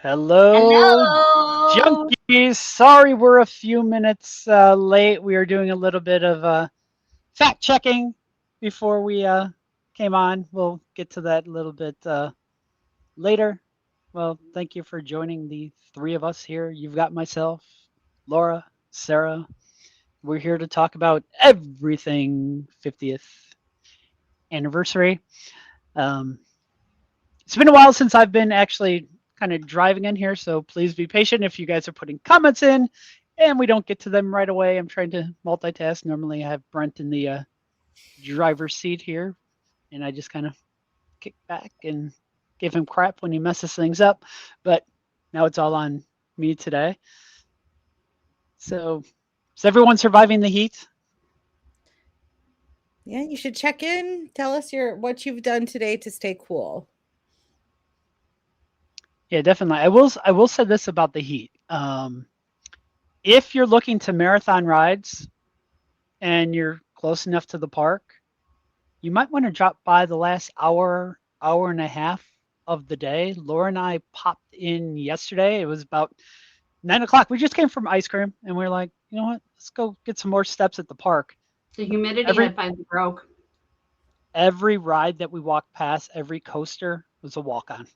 Hello, Hello. junkies. Sorry we're a few minutes late. We are doing a little bit of fact checking before we came on. We'll get to that a little bit later. Well, thank you for joining the three of us here. You've got myself, Laura, Sarah. We're here to talk about everything 50th anniversary. Um, it's been a while since I've been actually kind of driving in here, so please be patient if you guys are putting comments in and we don't get to them right away. I'm trying to multitask. Normally, I have Brent in the driver's seat here, and I just kind of kick back and give him crap when he messes things up. But now it's all on me today. So, is everyone surviving the heat? Yeah, you should check in. Tell us what you've done today to stay cool. Yeah, definitely. I will say this about the heat. If you're looking to marathon rides and you're close enough to the park, you might want to drop by the last hour and a half of the day. Laura and I popped in yesterday. It was about 9 o'clock. We just came from ice cream and we are like, you know what? Let's go get some more steps at the park. The humidity Every had finally broke. every ride that we walked past, every coaster was a walk on.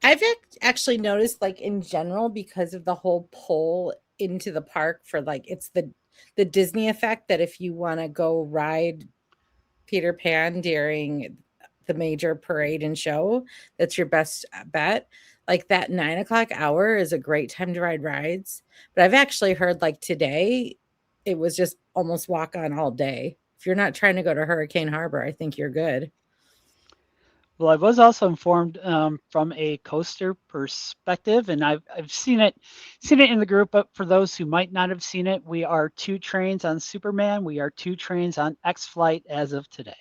I've actually noticed, like in general, because of the whole pull into the park for like it's the Disney effect that if you want to go ride Peter Pan during the major parade and show, that's your best bet. Like that 9 o'clock hour is a great time to ride rides. But I've actually heard like today, it was just almost walk on all day. If you're not trying to go to Hurricane Harbor, I think you're good. Well, I was also informed from a coaster perspective, and I've seen it in the group. But for those who might not have seen it, we are 2 trains on Superman. We are 2 trains on X Flight as of today.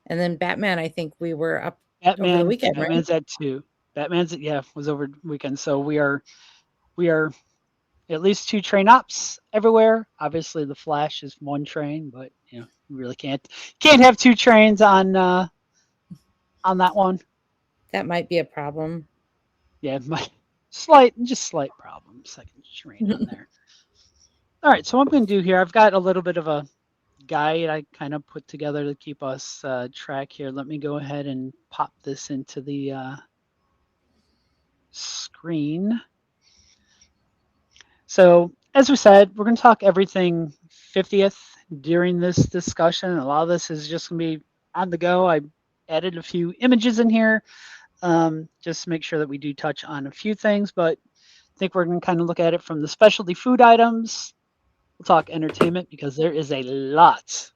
And then Batman, I think we were up over the weekend, right? Batman's at 2. Batman's was over the weekend. So we are at least 2 train ops everywhere. Obviously, the Flash is 1 train, but you really can't have 2 trains on that one. That might be a problem. Yeah, my just slight problem. Second train on there. All right, so what I'm going to do here, I've got a little bit of a guide I kind of put together to keep us track here. Let me go ahead and pop this into the screen. So, as we said, we're going to talk everything 50th during this discussion. A lot of this is just going to be on the go. I added a few images in here just to make sure that we do touch on a few things, but I think we're going to kind of look at it from the specialty food items. We'll talk entertainment because there is a lot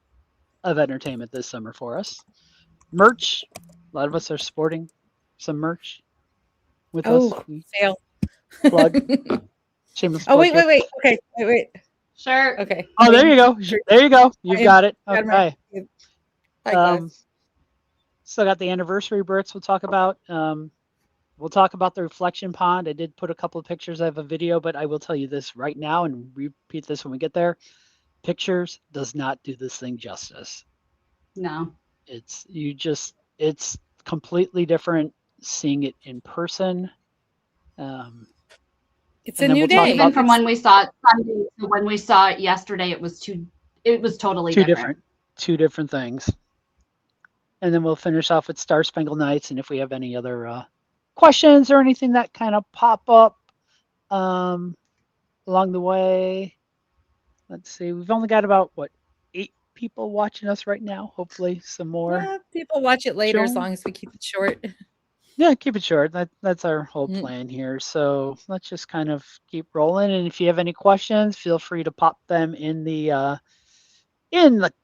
of entertainment this summer for us. Merch, a lot of us are sporting some merch with us. Sale. Plug. Shameless Oh, plug here. wait. Okay, wait. Sure. Okay. Oh, there you go. There you go. You've got it. Okay. Still got the anniversary bricks we'll talk about. We'll talk about the reflection pond. I did put a couple of pictures. I have a video, but I will tell you this right now and repeat this when we get there. Pictures does not do this thing justice. No. It's completely different seeing it in person. It's a new day. Even from when we saw it Sunday to when we saw it yesterday, it was totally different. 2 different things. And then we'll finish off with Star Spangled Nights, and if we have any other questions or anything that kind of pop up along the way. Let's see. We've only got about 8 people watching us right now. Hopefully, some more. Yeah, people watch it later as long as we keep it short. Yeah, keep it short. That's our whole plan here. So let's just kind of keep rolling. And if you have any questions, feel free to pop them in the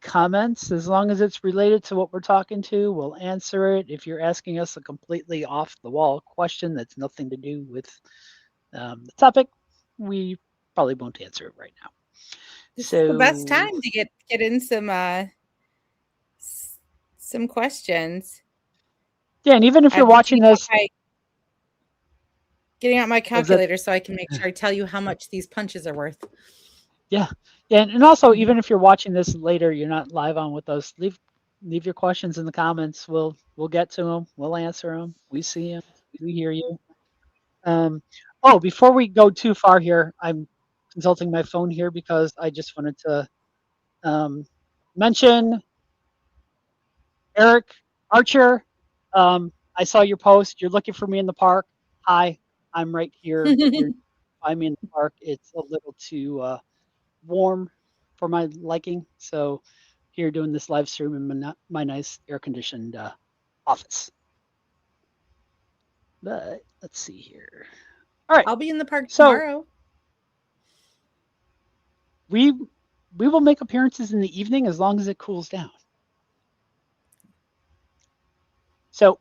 comments. As long as it's related to what we're talking to, we'll answer it. If you're asking us a completely off the wall question that's nothing to do with the topic, we probably won't answer it right now. This is the best time to get in some questions. Yeah, and even if you're watching this, getting out my calculator so I can make sure I tell you how much these punches are worth. Yeah, and also even if you're watching this later, you're not live on with us. Leave your questions in the comments. We'll get to them. We'll answer them. We see them. We hear you. Before we go too far here, I'm consulting my phone here because I just wanted to um, mention Eric Archer. I saw your post. You're looking for me in the park. Hi, I'm right here. You're find me in the park. It's a little too warm for my liking, so here doing this live stream in my nice air conditioned office. But let's see here. All right, I'll be in the park so tomorrow. we will make appearances in the evening as long as it cools down. So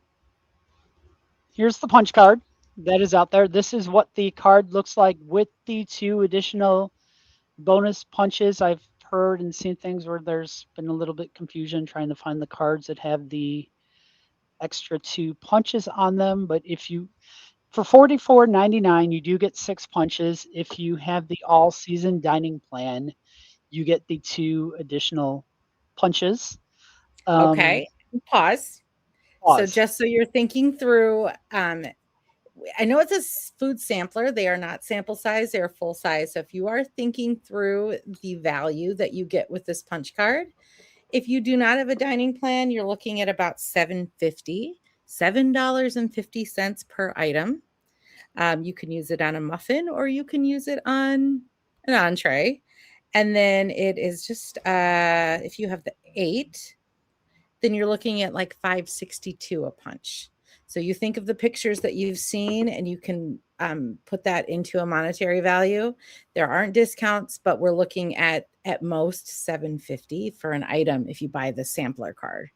here's the punch card that is out there. This is what the card looks like with the 2 additional bonus punches. I've heard and seen things where there's been a little bit confusion trying to find the cards that have the extra 2 punches on them. But if you, for $44.99, you do get 6 punches. If you have the all season dining plan, you get the 2 additional punches. Okay. Pause. So Pause. just so you're thinking through, I know it's a food sampler. They are not sample size. They're full size. So if you are thinking through the value that you get with this punch card, if you do not have a dining plan, you're looking at about $7.50 per item. You can use it on a muffin or you can use it on an entree. And then it is just, if you have the 8, then you're looking at like $5.62 a punch. So you think of the pictures that you've seen and you can put that into a monetary value. There aren't discounts, but we're looking at most $7.50 for an item if you buy the sampler card.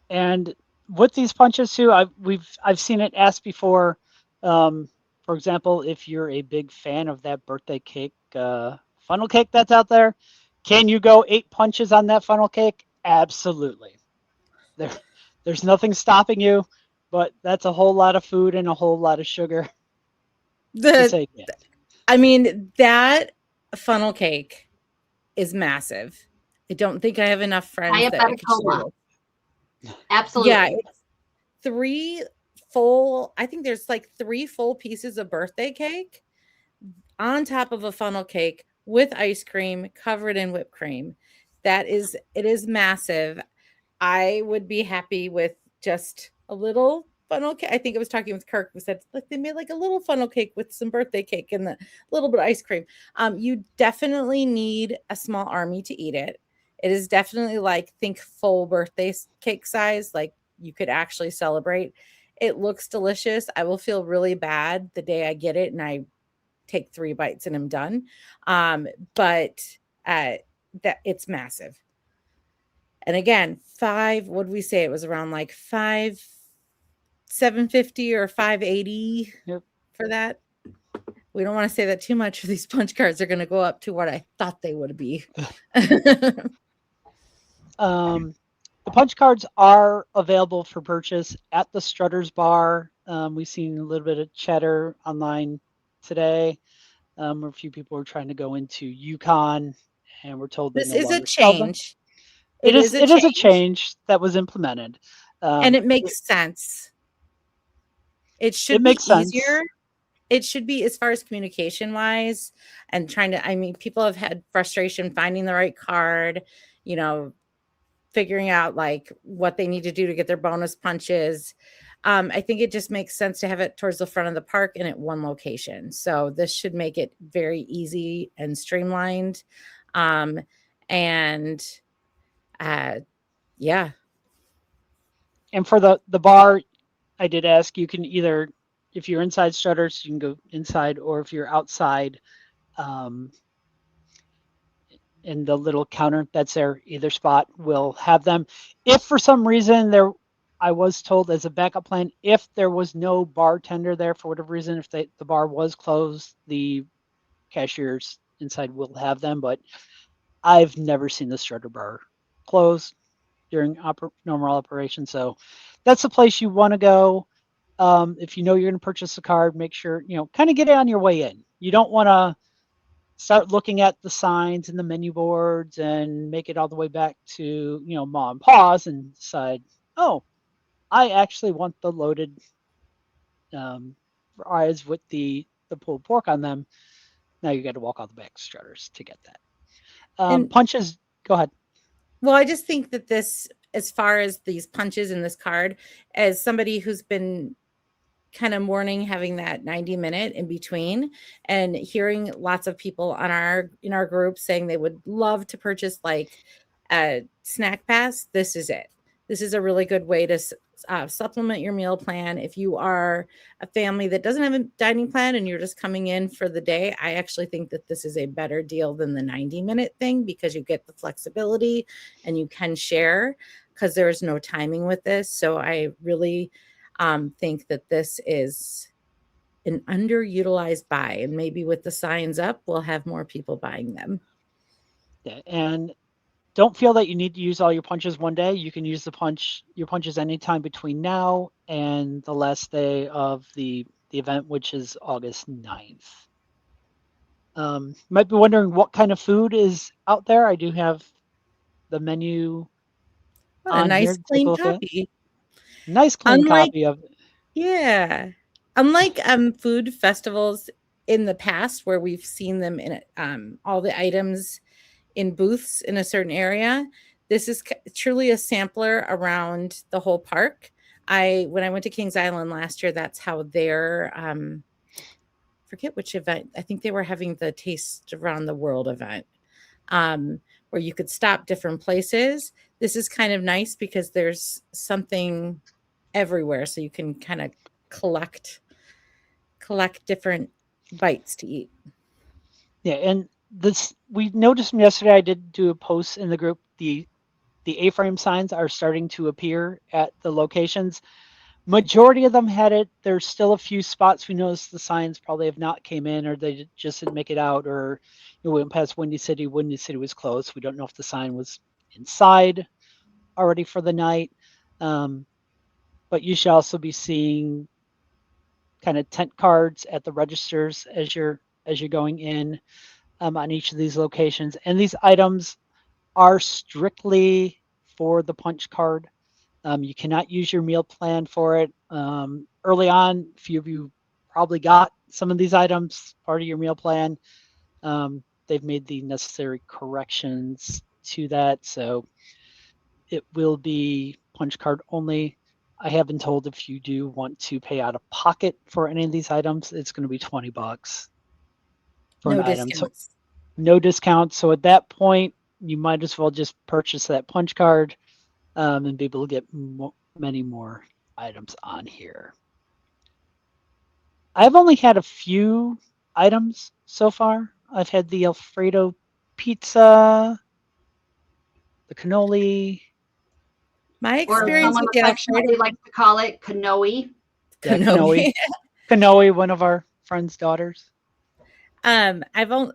And with these punches too, I've seen it asked before. For example, if you're a big fan of that birthday cake funnel cake that's out there, can you go 8 punches on that funnel cake? Absolutely. There's nothing stopping you, but that's a whole lot of food and a whole lot of sugar to take in. I mean, that funnel cake is massive. I don't think I have enough friends that I could share with. Absolutely. Yeah, it's 3 full, I think there's like 3 full pieces of birthday cake on top of a funnel cake with ice cream covered in whipped cream. It is massive. I would be happy with just a little funnel cake. I think I was talking with Kirk who said like they made like a little funnel cake with some birthday cake and a little bit of ice cream. You definitely need a small army to eat it. It is definitely like think full birthday cake size, like you could actually celebrate. It looks delicious. I will feel really bad the day I get it and I take 3 bites and I'm done. But that it's massive. And again, what did we say? It was around like $750 or $580 for that. We don't want to say that too much. These punch cards are going to go up to what I thought they would be. The punch cards are available for purchase at the Strutter's Bar. We've seen a little bit of chatter online today. Where a few people were trying to go into Yukon, and we're told this is a change. It is a change that was implemented, and it makes sense. It should be easier. It should be, as far as communication wise and people have had frustration finding the right card, figuring out like what they need to do to get their bonus punches. I think it just makes sense to have it towards the front of the park and at one location. So this should make it very easy and streamlined. Yeah. And for the bar, I did ask, you can either, if you're inside Strutters, you can go inside, or if you're outside, in the little counter that's there, either spot will have them. If for some reason I was told as a backup plan, if there was no bartender there for whatever reason, if the bar was closed, the cashiers inside will have them. But I've never seen the Strutter Bar close during normal operation. So that's the place you want to go. If you know you're going to purchase a card, make sure, kind of get it on your way in. You don't want to start looking at the signs and the menu boards and make it all the way back to, Ma and Pa's and decide, oh, I actually want the loaded fries with the pulled pork on them. Now you got to walk all the back strutters to get that. And Punches, go ahead. well, I just think that this, as far as these punches in this card, as somebody who's been kind of mourning having that 90-minute in between and hearing lots of people in our group saying they would love to purchase like a snack pass, this is it. This is a really good way to supplement your meal plan. If you are a family that doesn't have a dining plan and you're just coming in for the day, I actually think that this is a better deal than the 90-minute thing, because you get the flexibility and you can share, because there's no timing with this. So I really think that this is an underutilized buy, and maybe with the signs up, we'll have more people buying them. Yeah, and don't feel that you need to use all your punches one day. You can use your punches anytime between now and the last day of the event, which is August 9th. Might be wondering what kind of food is out there. I do have the menu a on here nice to take a clean look at. copy. Nice clean copy of it. Yeah. Unlike food festivals in the past where we've seen them in all the items in booths in a certain area, this is truly a sampler around the whole park. When I went to Kings Island last year, that's how their forget which event. I think they were having the Taste Around the World event, where you could stop different places. This is kind of nice because there's something everywhere, so you can kind of collect different bites to eat. Yeah, and this, we noticed yesterday, I did do a post in the group, the A-frame signs are starting to appear at the locations. Majority of them had it. There's still a few spots we noticed the signs probably have not came in, or they just didn't make it out, or we went past Windy City. Windy City was closed. We don't know if the sign was inside already for the night. But you should also be seeing kind of tent cards at the registers as you're going in on each of these locations. And these items are strictly for the punch card. You cannot use your meal plan for it. Early on, a few of you probably got some of these items part of your meal plan. They've made the necessary corrections to that, so it will be punch card only. I have been told if you do want to pay out of pocket for any of these items, it's going to be $20 for No an item. So discounts. no discounts. So at that point, you might as well just purchase that punch card and be able to get many more items on here. I've only had a few items so far. I've had the Alfredo pizza, the cannoli. My Or experience someone with the affectionately Alfredo likes to call it canoe. Yeah, cannoli. Cannoli, one of our friends' daughters. I've only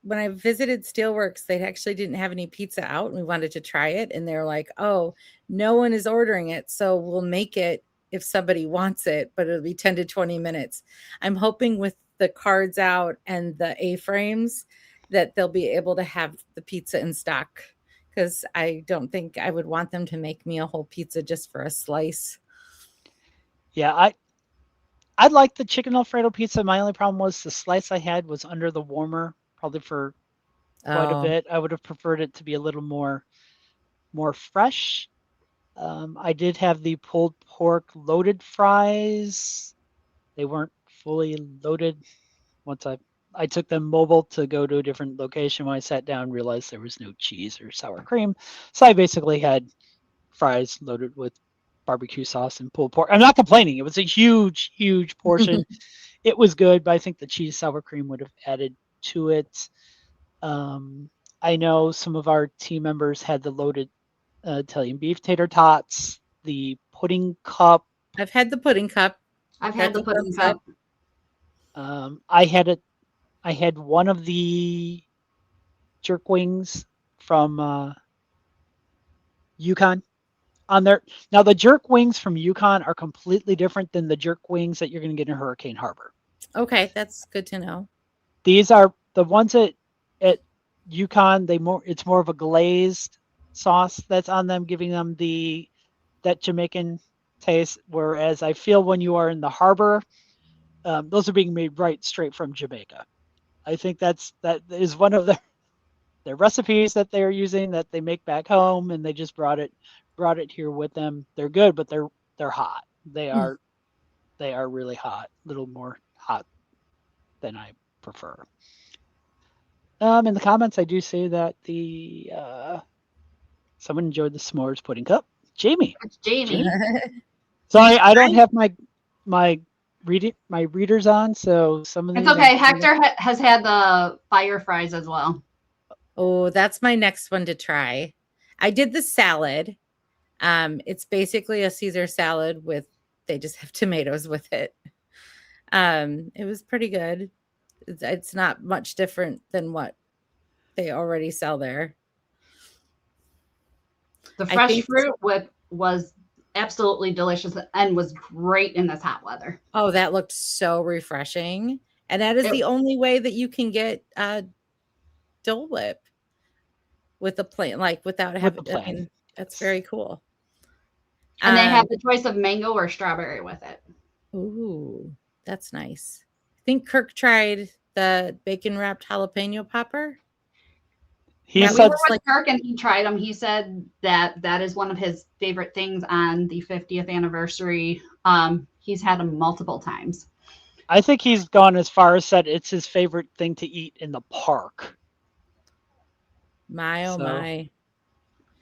when I visited Steelworks, they actually didn't have any pizza out, and we wanted to try it, and they're like, "Oh, no one is ordering it, so we'll make it if somebody wants it, but it'll be 10 to 20 minutes." I'm hoping with the cards out and the A-frames that they'll be able to have the pizza in stock, because I don't think I would want them to make me a whole pizza just for a slice. Yeah, I like the chicken Alfredo pizza. My only problem was the slice I had was under the warmer, probably for quite a bit. I would have preferred it to be a little more fresh. I did have the pulled pork loaded fries. They weren't fully loaded. Once I took them mobile to go to a different location, when I sat down, realized there was no cheese or sour cream. So I basically had fries loaded with barbecue sauce and pulled pork. I'm not complaining. It was a huge, huge portion. It was good, but I think the cheese sour cream would have added to it. I know some of our team members had the loaded Italian beef tater tots, the pudding cup. I've had the pudding cup. I've had the pudding cup. I had one of the jerk wings from Yukon on there. Now the jerk wings from Yukon are completely different than the jerk wings that you're going to get in Hurricane Harbor. Okay, that's good to know. These are the ones at Yukon. It's more of a glazed sauce that's on them, giving them the that Jamaican taste. Whereas I feel when you are in the harbor, those are being made right straight from Jamaica. I think that is one of their recipes that they are using that they make back home, and they just brought it here with them. They're good, but they're hot. They are really hot, a little more hot than I prefer. In the comments, I do say that someone enjoyed the s'mores pudding cup. Jamie. It's Jamie. Sorry, I don't have my readers on, so some of these. It's okay. Hector has had the fire fries as well. Oh, that's my next one to try. I did the salad. It's basically a Caesar salad they just have tomatoes with it. It was pretty good. It's not much different than what they already sell there. The fresh fruit was absolutely delicious and was great in this hot weather. Oh, that looked so refreshing. And that is the only way that you can get Dole Whip with a plain, like without having, I mean, that's very cool. And they have the choice of mango or strawberry with it. Ooh, that's nice. I think Kirk tried the bacon wrapped jalapeno popper. We were with Kirk and he tried them. He said that is one of his favorite things on the 50th anniversary. He's had them multiple times. I think he's gone as far as said it's his favorite thing to eat in the park. My, oh my.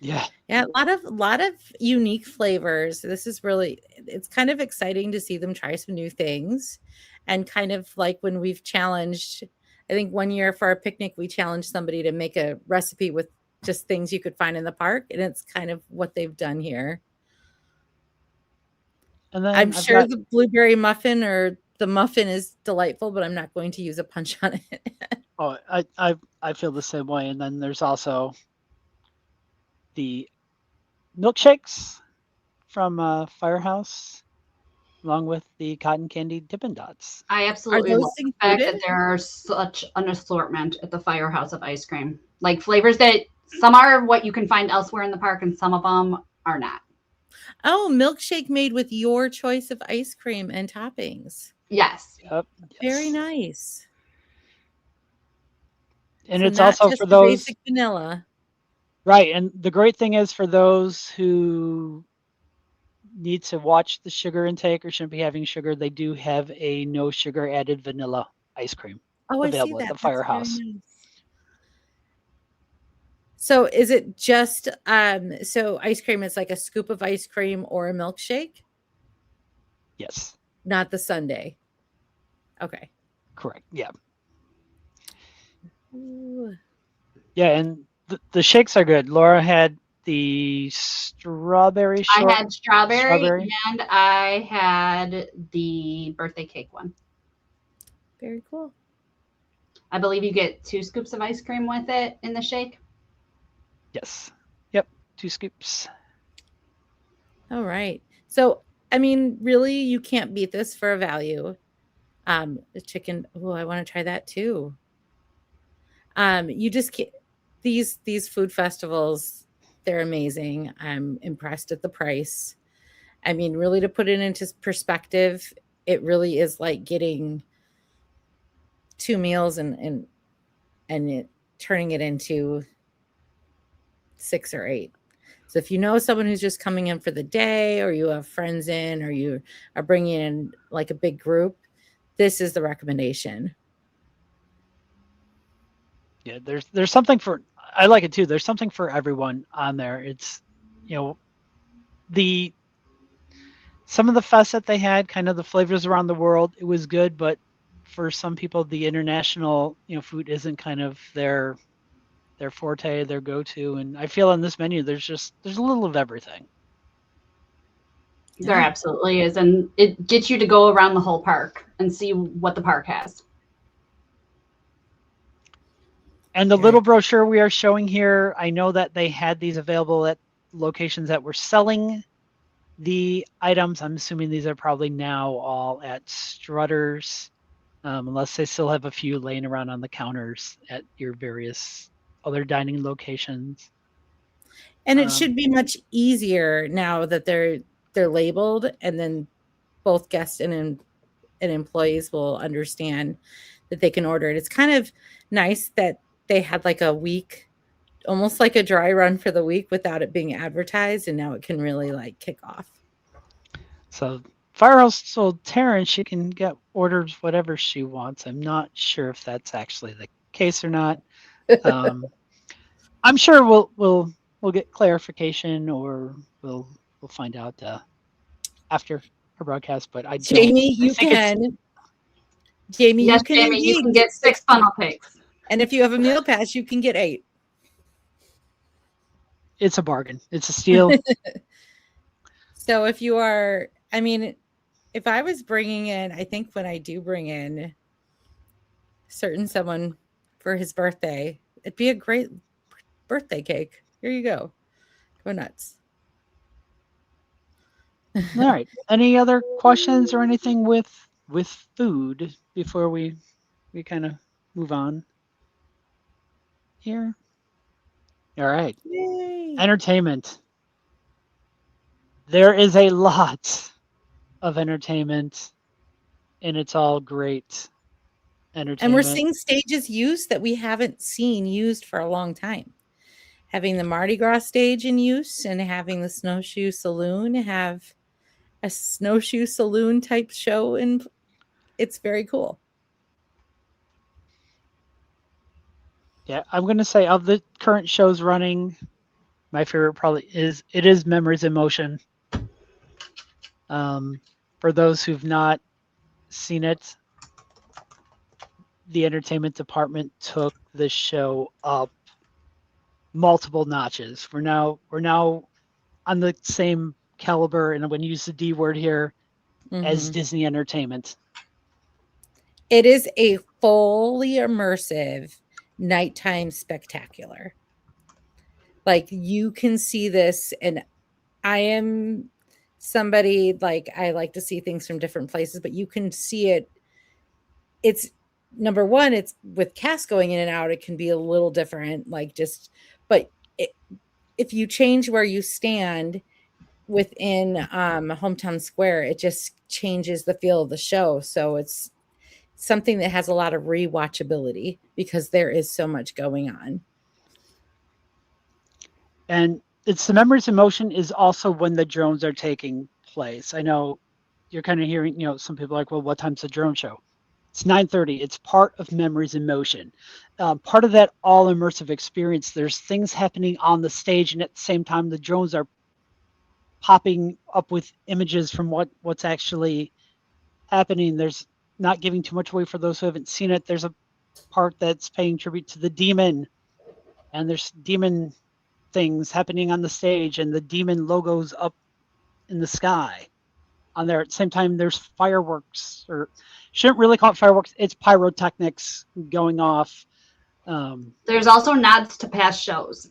Yeah. Yeah, a lot of unique flavors. This is really, it's kind of exciting to see them try some new things. And kind of like when we've challenged, I think one year for our picnic, we challenged somebody to make a recipe with just things you could find in the park. And it's kind of what they've done here. And then I'm sure the blueberry muffin or the muffin is delightful, but I'm not going to use a punch on it. Oh, I feel the same way. And then there's also the milkshakes from Firehouse, along with the cotton candy Dippin' Dots. I absolutely love the fact that there are such an assortment at the Firehouse of ice cream. Like flavors that some are what you can find elsewhere in the park and some of them are not. Oh, milkshake made with your choice of ice cream and toppings. Yes. Yep. Very nice. And so it's also for those basic vanilla. Right. And the great thing is for those who need to watch the sugar intake or shouldn't be having sugar, they do have a no sugar added vanilla ice cream available at the Firehouse. Nice. So is it just so ice cream is like a scoop of ice cream or a milkshake? Yes. Not the sundae. Okay. Correct. Yeah. Ooh. Yeah, and the shakes are good. Laura had the strawberry. I had strawberry and I had the birthday cake one. Very cool. I believe you get 2 scoops of ice cream with it in the shake. Yes. Yep. 2 scoops. All right. So, I mean, really, you can't beat this for a value. The chicken. Oh, I want to try that too. You just can't. These food festivals, they're amazing. I'm impressed at the price. I mean, really, to put it into perspective, it really is like getting 2 meals and turning it into 6 or 8. So if you know someone who's just coming in for the day, or you have friends in, or you are bringing in like a big group, this is the recommendation. Yeah, there's something for, I like it too. There's something for everyone on there. It's, some of the fests that they had, kind of the flavors around the world, it was good, but for some people, the international, food isn't kind of their forte, their go-to. And I feel on this menu, there's a little of everything. There absolutely is. And it gets you to go around the whole park and see what the park has. And the little brochure we are showing here, I know that they had these available at locations that were selling the items. I'm assuming these are probably now all at Strutter's, unless they still have a few laying around on the counters at your various other dining locations. And it should be much easier now that they're labeled, and then both guests and employees will understand that they can order it. It's kind of nice that they had like a week, almost like a dry run for the week without it being advertised, and now it can really like kick off. So Firehouse told Taryn she can get orders whatever she wants. I'm not sure if that's actually the case or not. I'm sure we'll get clarification, or we'll find out after her broadcast. But I don't. Jamie, you can. Jamie, yes, you can. Jamie, you can get 6 funnel cakes. And if you have a meal pass, you can get 8. It's a bargain. It's a steal. So if you are, I mean, if I was bringing in, I think when I do bring in certain someone for his birthday, it'd be a great birthday cake. Here you go. Go nuts. All right. Any other questions or anything with food before we kind of move on here? All right. Yay. Entertainment. There is a lot of entertainment, and it's all great entertainment. And we're seeing stages used that we haven't seen used for a long time. Having the Mardi Gras stage in use and having the Snowshoe Saloon have a Snowshoe Saloon type show, and it's very cool. Yeah, I'm going to say of the current shows running, my favorite probably is Memories in Motion. For those who've not seen it, the entertainment department took the show up multiple notches. We're now on the same caliber, and I'm going to use the D word here, as Disney Entertainment. It is a fully immersive nighttime spectacular. Like, you can see this, and I am somebody, like, I like to see things from different places, but you can see it. It's number one, it's with cast going in and out, it can be a little different, like, just, but if you change where you stand within Hometown Square, it just changes the feel of the show. So it's something that has a lot of rewatchability because there is so much going on. And it's the Memories in Motion is also when the drones are taking place. I know you're kind of hearing, some people are like, well, what time's the drone show? It's 9:30. It's part of Memories in Motion. Part of that all immersive experience, there's things happening on the stage, and at the same time, the drones are popping up with images from what's actually happening. There's not giving too much away for those who haven't seen it. There's a part that's paying tribute to the demon, and there's demon things happening on the stage, and the demon logos up in the sky on there. At the same time, there's fireworks, or shouldn't really call it fireworks, it's pyrotechnics going off. There's also nods to past shows.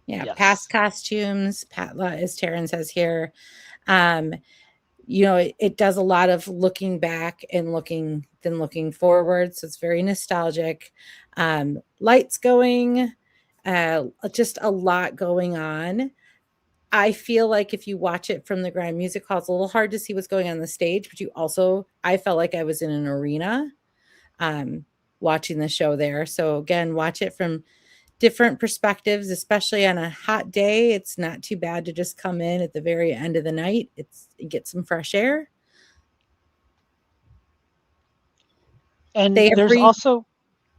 Yeah, yes. Past costumes, as Taryn says here. It does a lot of looking back and looking forward. So it's very nostalgic. Lights going, just a lot going on. I feel like if you watch it from the Grand Music Hall, it's a little hard to see what's going on the stage, but I felt like I was in an arena watching the show there. So again, watch it from different perspectives, especially on a hot day. It's not too bad to just come in at the very end of the night. Get some fresh air. And there's also,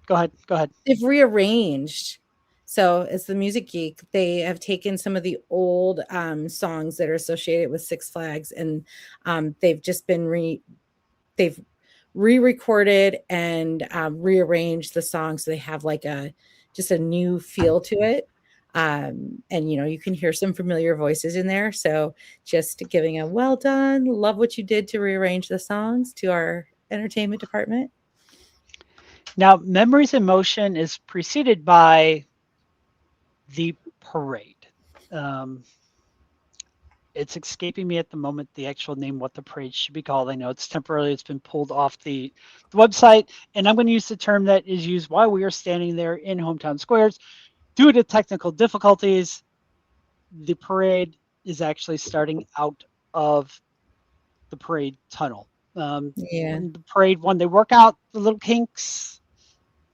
go ahead. They've rearranged. So as the music geek, they have taken some of the old songs that are associated with Six Flags, and they've just been they've re-recorded and rearranged the songs so they have like just a new feel to it. And you can hear some familiar voices in there. So just giving a well done, love what you did to rearrange the songs to our entertainment department. Now, Memories in Motion is preceded by the parade. It's escaping me at the moment the actual name, what the parade should be called. I know it's temporarily, it's been pulled off the website, and I'm going to use the term that is used while we are standing there in Hometown Squares. due to technical difficulties, the parade is actually starting out of the parade tunnel. When the parade, when they work out the little kinks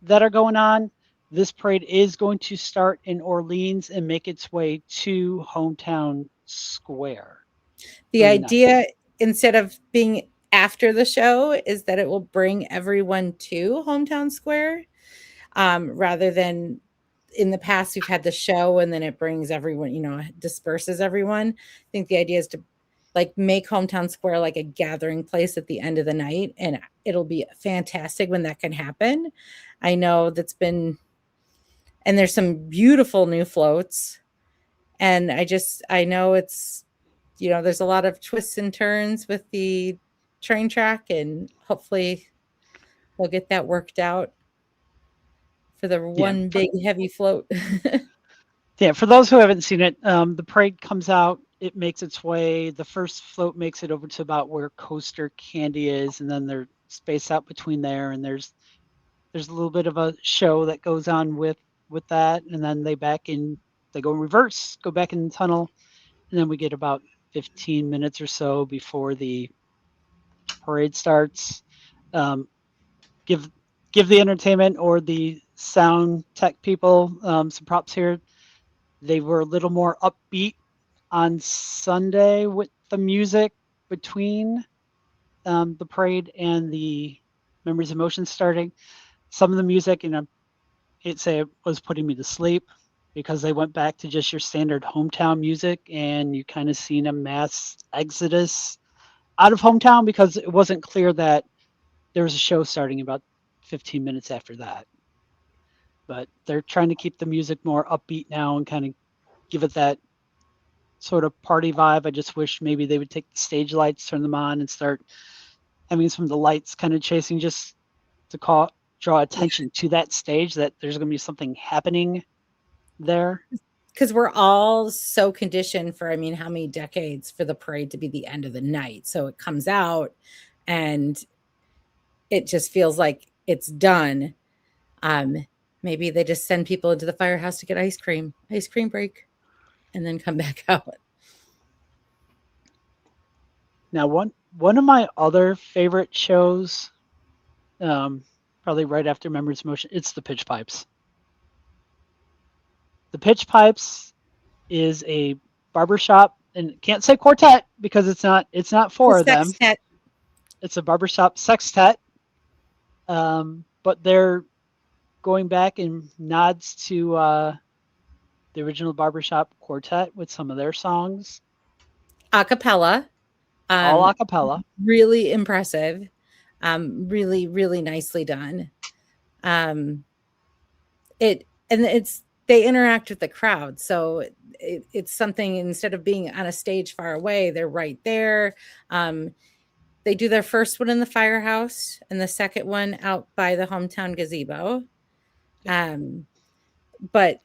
that are going on, this parade is going to start in Orleans and make its way to Hometown Square. The idea, instead of being after the show, is that it will bring everyone to Hometown Square, rather than in the past we've had the show and then it brings everyone, disperses everyone. I think the idea is to like make Hometown Square like a gathering place at the end of the night, and it'll be fantastic when that can happen. I know and there's some beautiful new floats, and I know it's, there's a lot of twists and turns with the train track, and hopefully we'll get that worked out for the one big heavy float. Yeah, for those who haven't seen it, the parade comes out, it makes its way, the first float makes it over to about where Coaster Candy is, and then they're spaced out between there, and there's a little bit of a show that goes on with that, and then they go in reverse, go back in the tunnel, and then we get about 15 minutes or so before the parade starts. Give the entertainment or the sound tech people some props here. They were a little more upbeat on Sunday with the music between the parade and the Memories of Motion starting. Some of the music, I'd say it was putting me to sleep, because they went back to just your standard hometown music, and you kind of seen a mass exodus out of hometown, because it wasn't clear that there was a show starting about 15 minutes after that. But they're trying to keep the music more upbeat now and kind of give it that sort of party vibe. I just wish maybe they would take the stage lights, turn them on, and start having some of the lights kind of chasing, just to draw attention to that stage, that there's going to be something happening there. Because we're all so conditioned for, how many decades for the parade to be the end of the night. So it comes out and it just feels like it's done. Maybe they just send people into the firehouse to get ice cream break, and then come back out. Now, one of my other favorite shows, probably right after Memories of Motion, it's the Pitch Pipes. The Pitch Pipes is a barbershop, and can't say quartet because it's not four of them. It's a barbershop sextet. But they're going back in nods to the original barbershop quartet with some of their songs. Acapella. All acapella. Really impressive. Really, really nicely done. They interact with the crowd. So it's something, instead of being on a stage far away, they're right there. They do their first one in the firehouse and the second one out by the hometown gazebo. But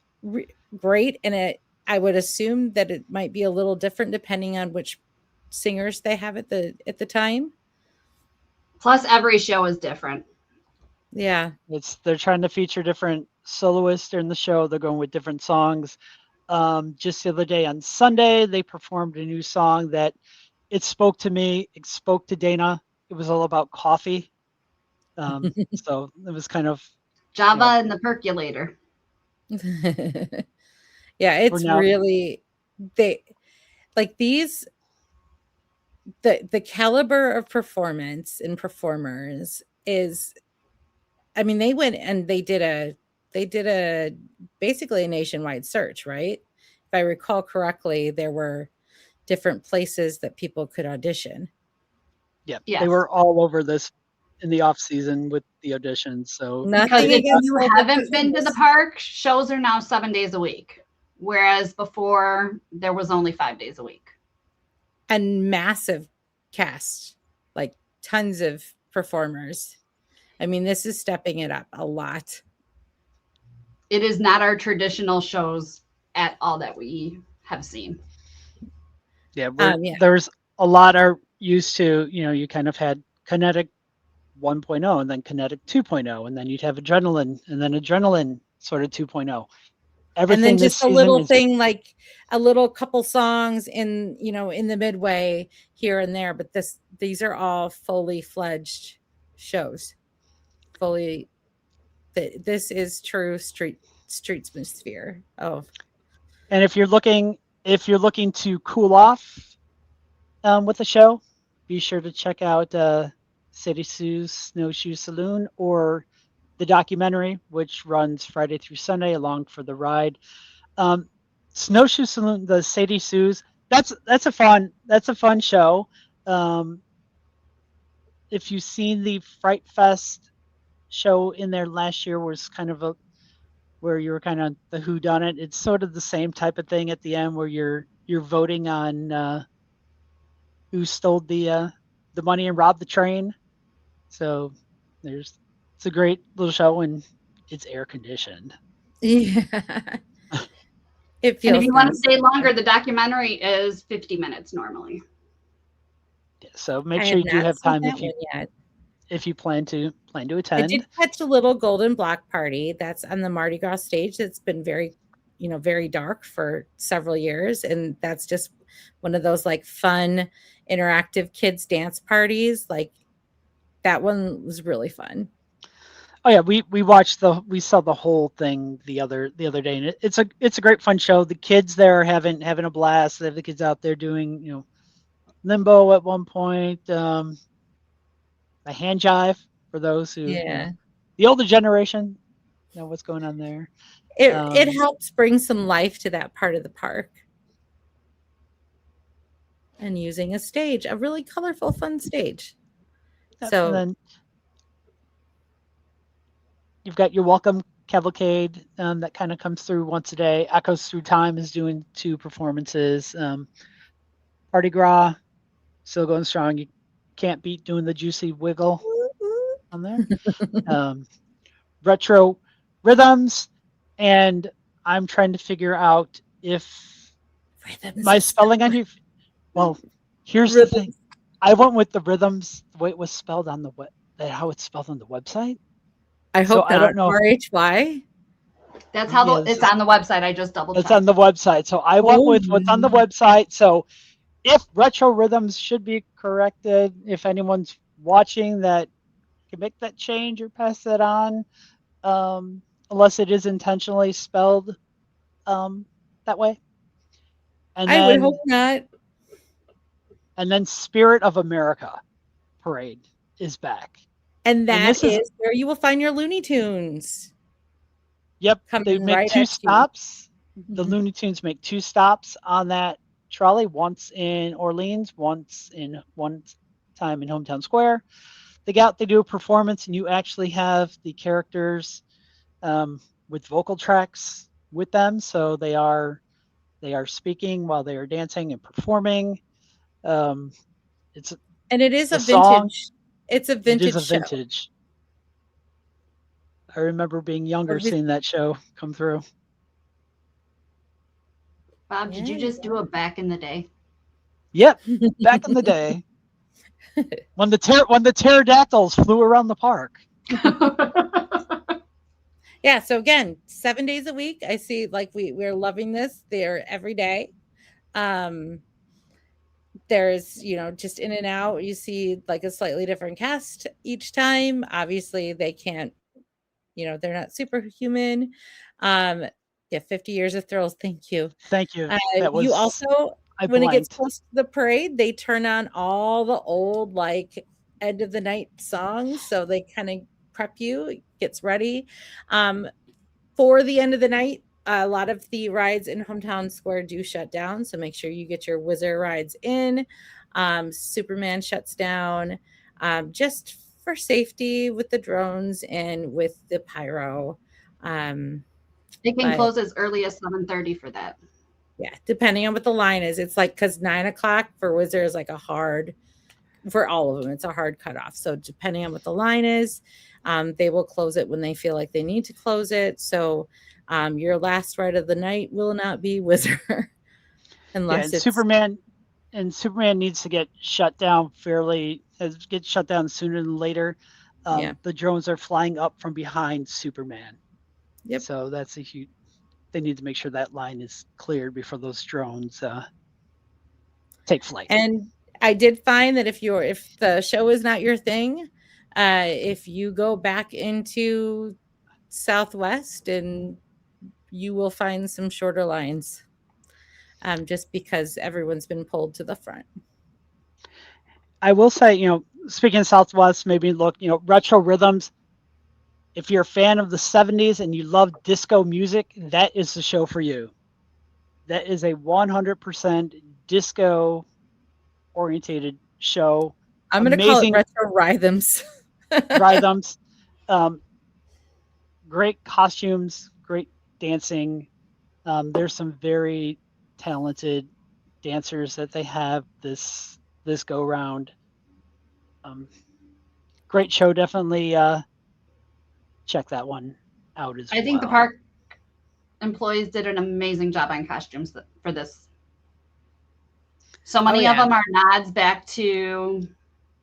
great. And I would assume that it might be a little different depending on which singers they have at the time. Plus, every show is different. Yeah. They're trying to feature different soloists during the show. They're going with different songs. Just the other day on Sunday, they performed a new song that it spoke to me. It spoke to Dana. It was all about coffee. So it was kind of Java and the Percolator. Yeah, it's really, they like these, the caliber of performance and performers is, they went and they did a basically a nationwide search, right? If I recall correctly, there were different places that people could audition. Yeah, yes. They were all over this in the off season with the auditions. So because if you haven't been to the park, shows are now 7 days a week, whereas before there was only 5 days a week. And massive cast, like tons of performers. This is stepping it up a lot. It is not our traditional shows at all that we have seen. Yeah, there's a lot are used to, you kind of had Kinetic 1.0 and then Kinetic 2.0, and then you'd have Adrenaline and then Adrenaline sort of 2.0. everything then this just a season little is thing like a little couple songs in, in the midway here and there. But these are all fully fledged shows. This is true streetsmansphere. Oh, and if you're looking to cool off with the show, be sure to check out Sadie Sue's Snowshoe Saloon or the documentary, which runs Friday through Sunday along for the ride. Snowshoe Saloon, the Sadie Sue's, that's a fun show. If you've seen the Fright Fest show in there last year, was kind of where you were kind of the whodunit. It's sort of the same type of thing at the end where you're voting on who stole the money and robbed the train. So it's a great little show and it's air conditioned. yeah. It feels. And if you want to stay longer, the documentary is 50 minutes normally. Yeah, so make sure you do have time if you plan to attend. I did catch a little Golden Block Party that's on the Mardi Gras stage. That's been very, very dark for several years, and that's just one of those like fun, interactive kids dance parties. Like that one was really fun. Oh yeah, we saw the whole thing the other day, and it's a great fun show. The kids there are having a blast. They have the kids out there doing limbo at one point, a hand jive for those who the older generation know what's going on there. It helps bring some life to that part of the park. And using a really colorful, fun stage. So and then you've got your welcome cavalcade that kind of comes through once a day. Echoes Through Time is doing 2 performances. Mardi Gras still going strong. You can't beat doing the juicy wiggle on there. Retro Rhythms, and I'm trying to figure out if my spelling on you. Well, here's the thing. I went with the Rhythms the way it was spelled on the how it's spelled on the website. I hope I don't know. RHY. That's how it's on the website. I just double checked. It's on the website. So I went with what's on the website. So if Retro Rhythms should be corrected, if anyone's watching that can make that change or pass that on, unless it is intentionally spelled that way. And I would hope not. And then Spirit of America Parade is back. And that is where you will find your Looney Tunes. Yep. They make 2 stops. The Looney Tunes make 2 stops on that trolley, once in Orleans, one time in Hometown Square. They do a performance, and you actually have the characters with vocal tracks with them. So they are speaking while they are dancing and performing. It is a vintage. Song, it's a vintage. It is a vintage. Show. I remember being younger, seeing that show come through. Bob, did you just do a back in the day? Yep, back in the day, when the pterodactyls flew around the park. Yeah. So again, 7 days a week. I see. Like we're loving this. They're every day. There's, just in and out, you see like a slightly different cast each time. Obviously they can't, they're not superhuman. 50 Years of Thrills. Thank you. You also, when it gets close to the parade, they turn on all the old, like end of the night songs. So they kind of prep you, it gets ready. For the end of the night, a lot of the rides in Hometown Square do shut down, so make sure you get your Whizzer rides in. Superman shuts down just for safety with the drones and with the pyro. It can close as early as 7:30 for that. Yeah, depending on what the line is. It's like, because 9 o'clock for Whizzer is like for all of them, it's a hard cutoff. So depending on what the line is, they will close it when they feel like they need to close it. So your last ride of the night will not be Whizzer. Unless it's Superman needs to get shut down sooner than later. The drones are flying up from behind Superman. Yep. So that's a huge. they need to make sure that line is cleared before those drones take flight. And I did find that if the show is not your thing, if you go back into Southwest, and you will find some shorter lines, just because everyone's been pulled to the front. I will say, speaking of Southwest, maybe look, retro rhythms. If you're a fan of the 70s and you love disco music, that is the show for you. That is a 100% disco orientated show. I'm going to call it retro rhythms. Rhythms. Great costumes, great dancing. There's some very talented dancers that they have this go round. Great show. Definitely check that one out as well. I think the park employees did an amazing job on costumes for this. So many of them are nods back to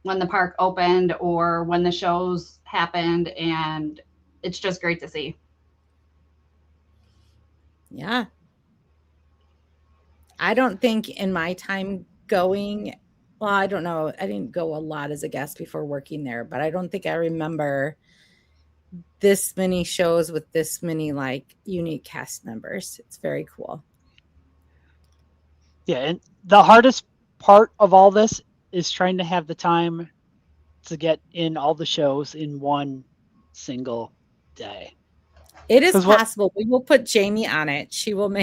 when the park opened or when the shows happened, and it's just great to see. Yeah. I don't think in my time going, well, I don't know. I didn't go a lot as a guest before working there, but I don't think I remember this many shows with this many unique cast members. It's very cool. Yeah, and the hardest part of all this is trying to have the time to get in all the shows in one single day. It is possible. We will put Jamie on it. She will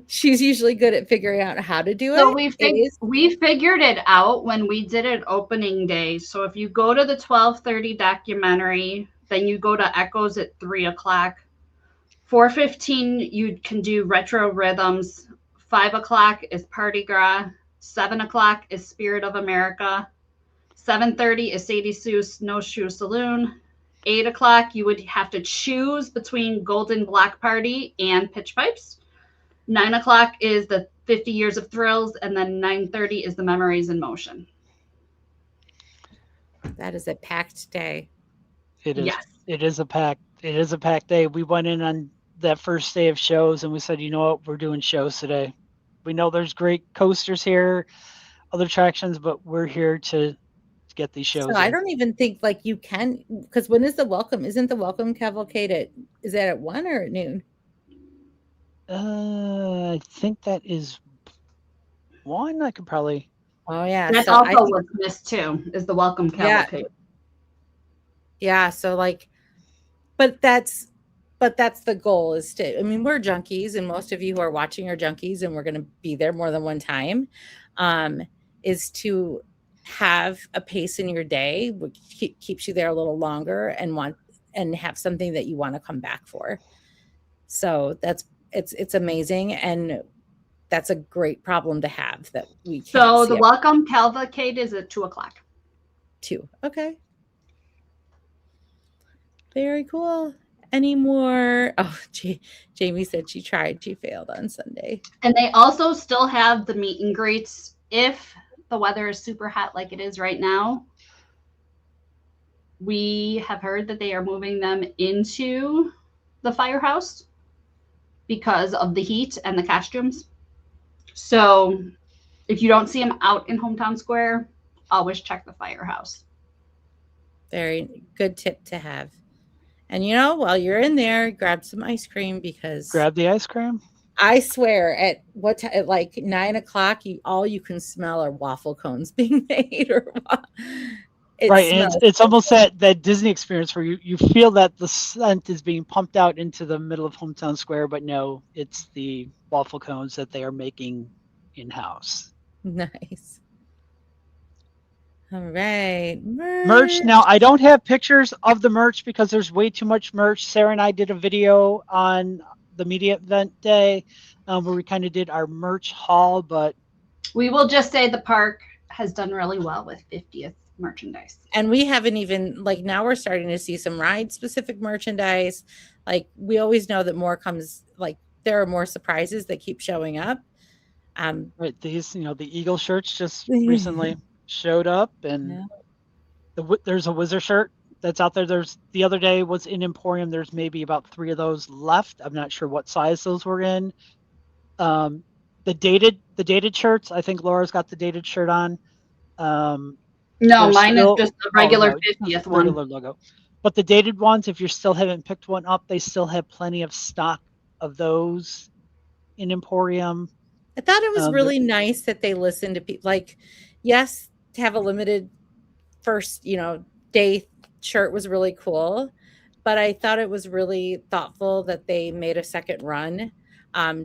she's usually good at figuring out how to do it. So we figured it out when we did it opening day. So if you go to the 12:30 documentary, then you go to Echoes at 3:00. 4:15, you can do retro rhythms. 5:00 is Party Gras. 7:00 is Spirit of America. 7:30 is Sadie Sue's Snowshoe Saloon. 8:00, you would have to choose between Golden Block Party and Pitch Pipes. 9:00 is the 50 Years of Thrills, and then 9:30 is the Memories in Motion. That is a packed day. It is. Yes. It is a packed day. We went in on that first day of shows and we said, you know what, we're doing shows today. We know there's great coasters here, other attractions, but we're here to get these shows. So I don't even think you can, because when is the welcome? Isn't the welcome cavalcade is that at 1 or at noon? I think that is 1. I could probably. Oh yeah, that's also what's missed too, is the welcome cavalcade. Yeah, so but that's the goal, is to, I mean, we're junkies, and most of you who are watching are junkies, and we're going to be there more than one time, is to have a pace in your day which keeps you there a little longer and have something that you want to come back for. So it's amazing, and that's a great problem to have that we can't. So the welcome cavalcade is at 2:00. 2. Okay. Very cool. Any more? Oh, Jamie said she tried. She failed on Sunday. And they also still have the meet and greets if the weather is super hot like it is right now. We have heard that they are moving them into the firehouse because of the heat and the costumes. So if you don't see them out in Hometown Square, always check the firehouse. Very good tip to have. And while you're in there, grab some ice cream, because grab the ice cream. I swear at 9:00, all you can smell are waffle cones being made, right. And it's almost that Disney experience where you feel that the scent is being pumped out into the middle of Hometown Square, but no, it's the waffle cones that they are making in-house. Nice. All right. Merch. Now, I don't have pictures of the merch because there's way too much merch. Sarah and I did a video on the media event day where we kind of did our merch haul, but we will just say the park has done really well with 50th merchandise. And we haven't even, now we're starting to see some ride specific merchandise. We always know that more comes, there are more surprises that keep showing up. Right. These, the Eagle shirts just recently showed up, and there's a Wizard shirt that's out there. There's the other day was in Emporium. There's maybe about 3 of those left. I'm not sure what size those were in. The dated shirts. I think Laura's got the dated shirt on. No, There's mine is still just a regular no, 50th regular one. logo. But the dated ones, if you still haven't picked one up, they still have plenty of stock of those in Emporium. I thought it was They're- really nice that they listened to people. Like, yes, to have a limited first, day shirt was really cool, but I thought it was really thoughtful that they made a second run,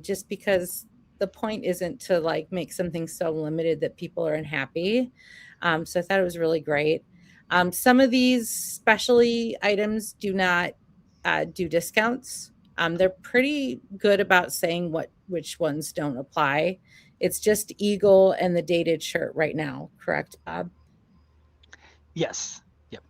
just because the point isn't to like make something so limited that people are unhappy. So I thought it was really great. Some of these specialty items do not do discounts. They're pretty good about saying which ones don't apply. It's just Eagle and the dated shirt right now, correct, Bob? yes. Yep.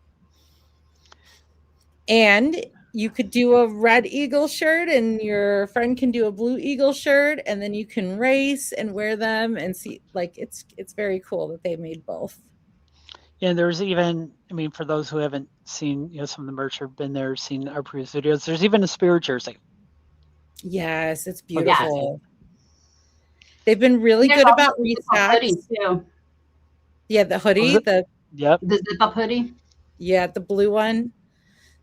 And you could do a red Eagle shirt and your friend can do a blue Eagle shirt, and then you can race and wear them and see, like, it's very cool that they made both. And there's even, I mean, for those who haven't seen, some of the merch or been there, seen our previous videos, there's even a Spirit jersey. Yes, it's for the beautiful. 50. They've been really There's good also about the zip-up hoodie restocks. too. Yeah, the hoodie, Yep. The zip-up hoodie. yeah, the blue one.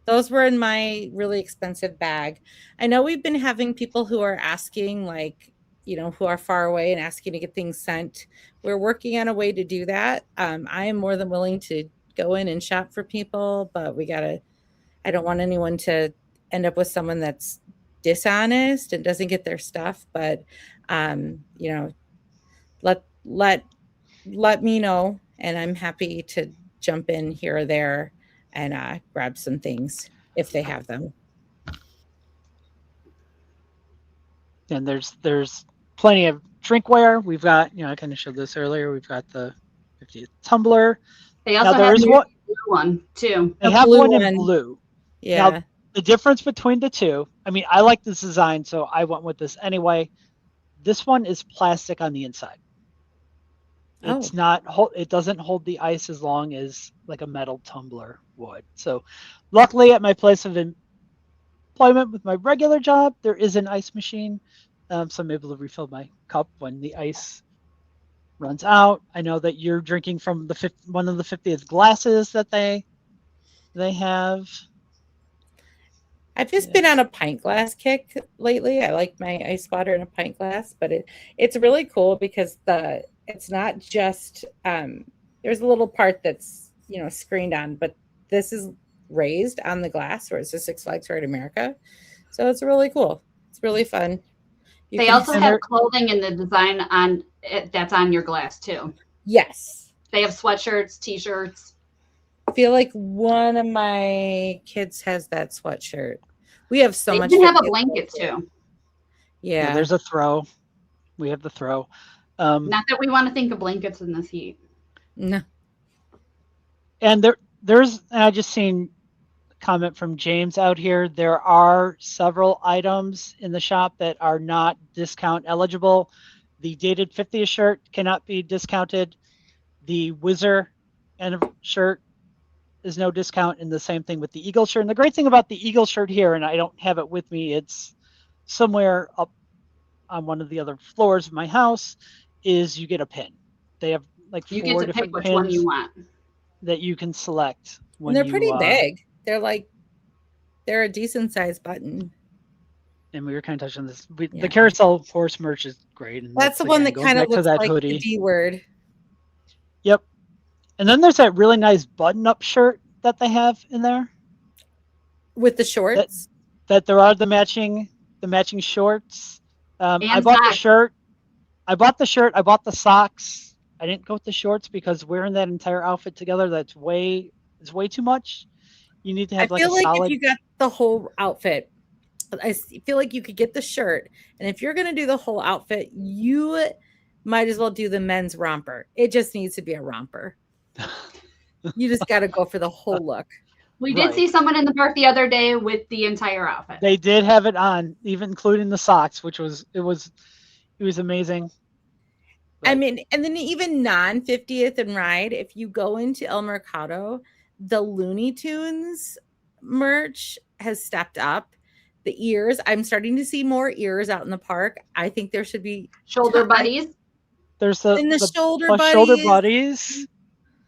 Those were in my really expensive bag. I know we've been having people who are asking, like, who are far away and asking to get things sent. We're working on a way to do that. I am more than willing to go in and shop for people, but I don't want anyone to end up with someone that's dishonest and doesn't get their stuff. But, let me know, and I'm happy to jump in here or there and grab some things if they have them. And there's plenty of drinkware. We've got, I kind of showed this earlier. We've got the 50th tumbler. They also there have is a one. blue one too. They A have blue one in one. blue. Yeah. Now, the difference between the two, I mean, I like this design, so I went with this anyway. This one is plastic on the inside. It's not, it doesn't hold the ice as long as like a metal tumbler would. So luckily at my place of employment with my regular job, there is an ice machine. So I'm able to refill my cup when the ice runs out. I know that you're drinking from one of the 50th glasses that they have. I've just been on a pint glass kick lately. I like my ice water in a pint glass, but it's really cool because it's not just there's a little part that's screened on, but this is raised on the glass where it's a Six Flags Ride America. So it's really cool. It's really fun. They also have clothing in the design on it that's on your glass too. Yes. They have sweatshirts, t-shirts. I feel like one of my kids has that sweatshirt. We have so much. They even have a blanket too. Yeah. There's a throw. We have the throw. Not that we want to think of blankets in this heat. No. And I just seen a comment from James out here. There are several items in the shop that are not discount eligible. The dated 50th shirt cannot be discounted. The Whizzer shirt is no discount, and the same thing with the Eagle shirt. And the great thing about the Eagle shirt here, and I don't have it with me, it's somewhere up on one of the other floors of my house, is you get a pin. They have like 4 different which pins one you want that you can select. And they're pretty big. They're a decent sized button. And we were kind of touching this. The carousel horse merch is great. And that's the one that kind of looks like hoodie. the D word. Yep. And then there's that really nice button-up shirt that they have in there with the shorts. That there are the matching shorts. I bought the shirt. I bought the socks. I didn't go with the shorts because wearing that entire outfit together, is way too much. You need to have like a solid. I feel like if you got the whole outfit, I feel like you could get the shirt, and if you're going to do the whole outfit, you might as well do the men's romper. It just needs to be a romper. You just got to go for the whole look. We did see someone in the park the other day with the entire outfit. They did have it on, even including the socks, which was amazing. But, I mean, and then even non 50th and ride, if you go into El Mercado, the Looney Tunes merch has stepped up. The ears, I'm starting to see more ears out in the park. I think there should be Shoulder buddies. There's in the shoulder plus shoulder buddies. buddies.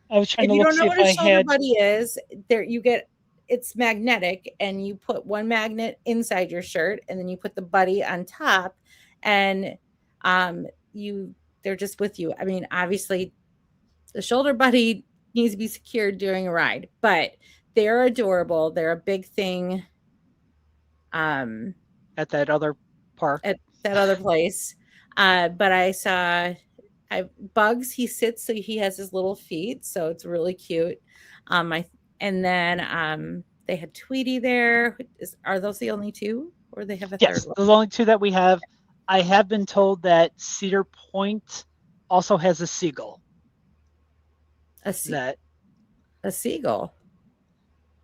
I was trying If to you look don't know see what if a I shoulder had. buddy is, there you get it's magnetic, and you put one magnet inside your shirt, and then you put the buddy on top, and they're just with you. I mean, obviously, the shoulder buddy needs to be secured during a ride, but they're adorable. They're a big thing. At that other park. At that other place. But I saw Bugs, he sits so he has his little feet, so it's really cute. And then they had Tweety there. Are those the only two, or they have a Yes, third one? those are the only two that we have. I have been told that Cedar Point also has a seagull. A seagull.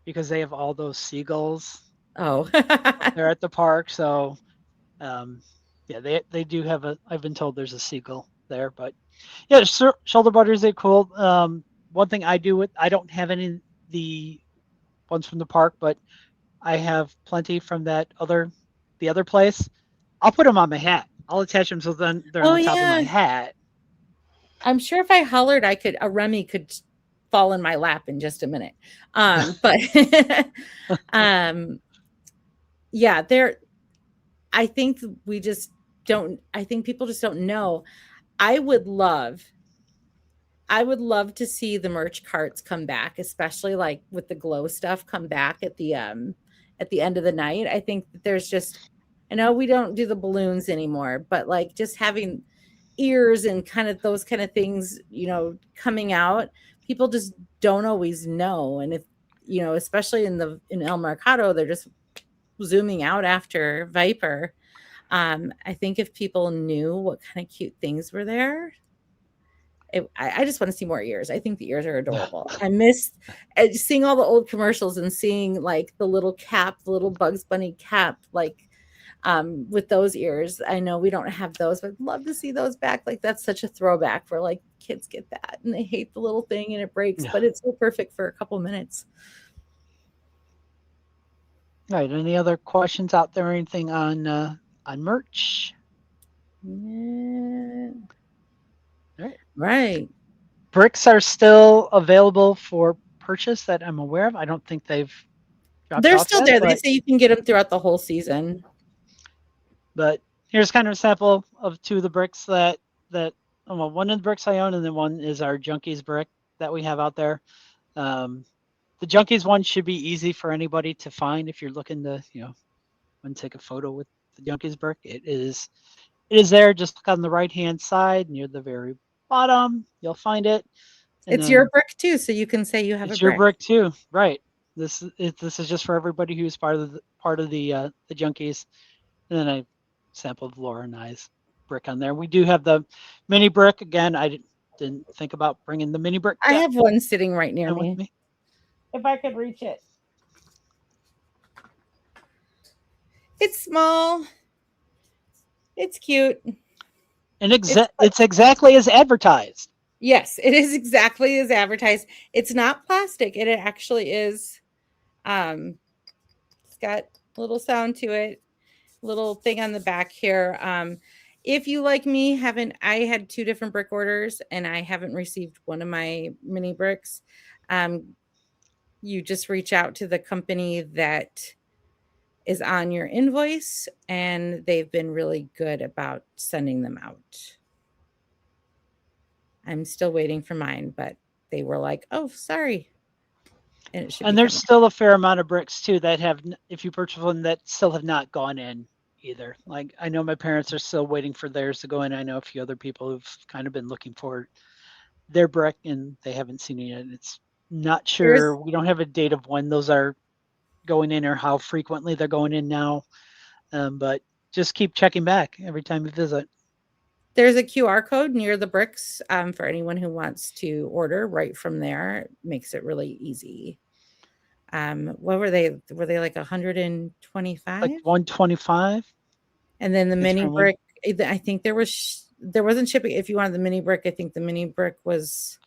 Because they have all those seagulls. Oh, they're at the park, so yeah, they do have I've been told there's a seagull there, but yeah, shoulder buddies are cool. One thing I don't have any of the ones from the park, but I have plenty from the other place. I'll put them on my hat. I'll attach them so then they're on the top of my hat. I'm sure if I hollered, a Remy could fall in my lap in just a minute. But yeah, I think people just don't know. I would love to see the merch carts come back, especially like with the glow stuff come back at the end of the night. I think that there's just, I know we don't do the balloons anymore, but like just having ears and kind of those kind of things, coming out, people just don't always know. And if, especially in El Mercado, they're just zooming out after Viper. I think if people knew what kind of cute things were there, I just want to see more ears. I think the ears are adorable. I miss seeing all the old commercials and seeing like the little cap, the little Bugs Bunny cap, like with those ears. I know we don't have those, but I'd love to see those back. Like that's such a throwback for like kids get that and they hate the little thing and it breaks, but it's so perfect for a couple minutes. All right. Any other questions out there? Anything on merch? Yeah. Right. Bricks are still available for purchase that I'm aware of. I don't think they've dropped They're off still yet, there. They say you can get them throughout the whole season. But here's kind of a sample of two of the bricks that one of the bricks I own, and then one is our Junkies brick that we have out there. The Junkies one should be easy for anybody to find if you're looking to, want to take a photo with the Junkies brick. It is there. Just look on the right-hand side near the very bottom. You'll find it. And it's your brick too, so you can say you have a brick. It's your brick too, right? This is just for everybody who's part of the Junkies. And then I sampled Laura and I's brick on there. We do have the mini brick again. I didn't think about bringing the mini brick. I have one sitting right near me. If I could reach it. It's small. It's cute. And it's exactly as advertised. Yes, it is exactly as advertised. It's not plastic. It actually is. It's got a little sound to it. Little thing on the back here. If you like me, I had 2 different brick orders and I haven't received one of my mini bricks. You just reach out to the company that is on your invoice, and they've been really good about sending them out. I'm still waiting for mine, but they were like, "Oh, sorry." And there's still a fair amount of bricks too that have, if you purchase one, that still have not gone in either. Like I know my parents are still waiting for theirs to go in. I know a few other people who've kind of been looking for their brick and they haven't seen it yet. It's not sure. We don't have a date of when those are going in or how frequently they're going in now. But just keep checking back every time you visit. There's a QR code near the bricks for anyone who wants to order right from there. It makes it really easy. What were they? Were they like 125? Like 125. And then the mini brick, I think there wasn't shipping. If you wanted the mini brick, I think the mini brick was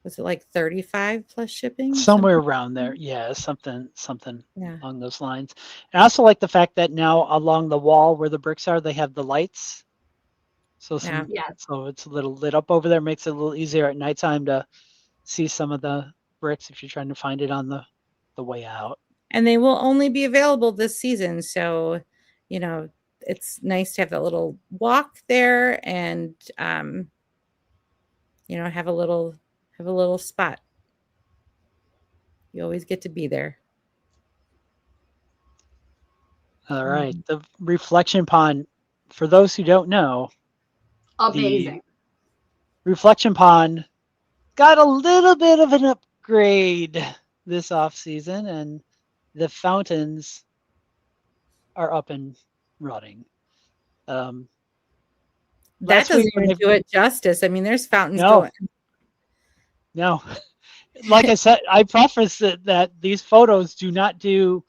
Was it like 35 plus shipping? Somewhere around there. Yeah, something Yeah. along those lines. And I also like the fact that now along the wall where the bricks are, they have the lights. So Yes. so it's a little lit up over there, makes it a little easier at nighttime to see some of the bricks if you're trying to find it on the way out. And they will only be available this season. So, it's nice to have that little walk there and have a little spot. You always get to be there. All right. The reflection pond, for those who don't know, Amazing. the reflection pond got a little bit of an upgrade this off season, and the fountains are up and running. That Last doesn't week when even do it justice. I mean, there's fountains no, going. no, like I said, I preface that these photos do not do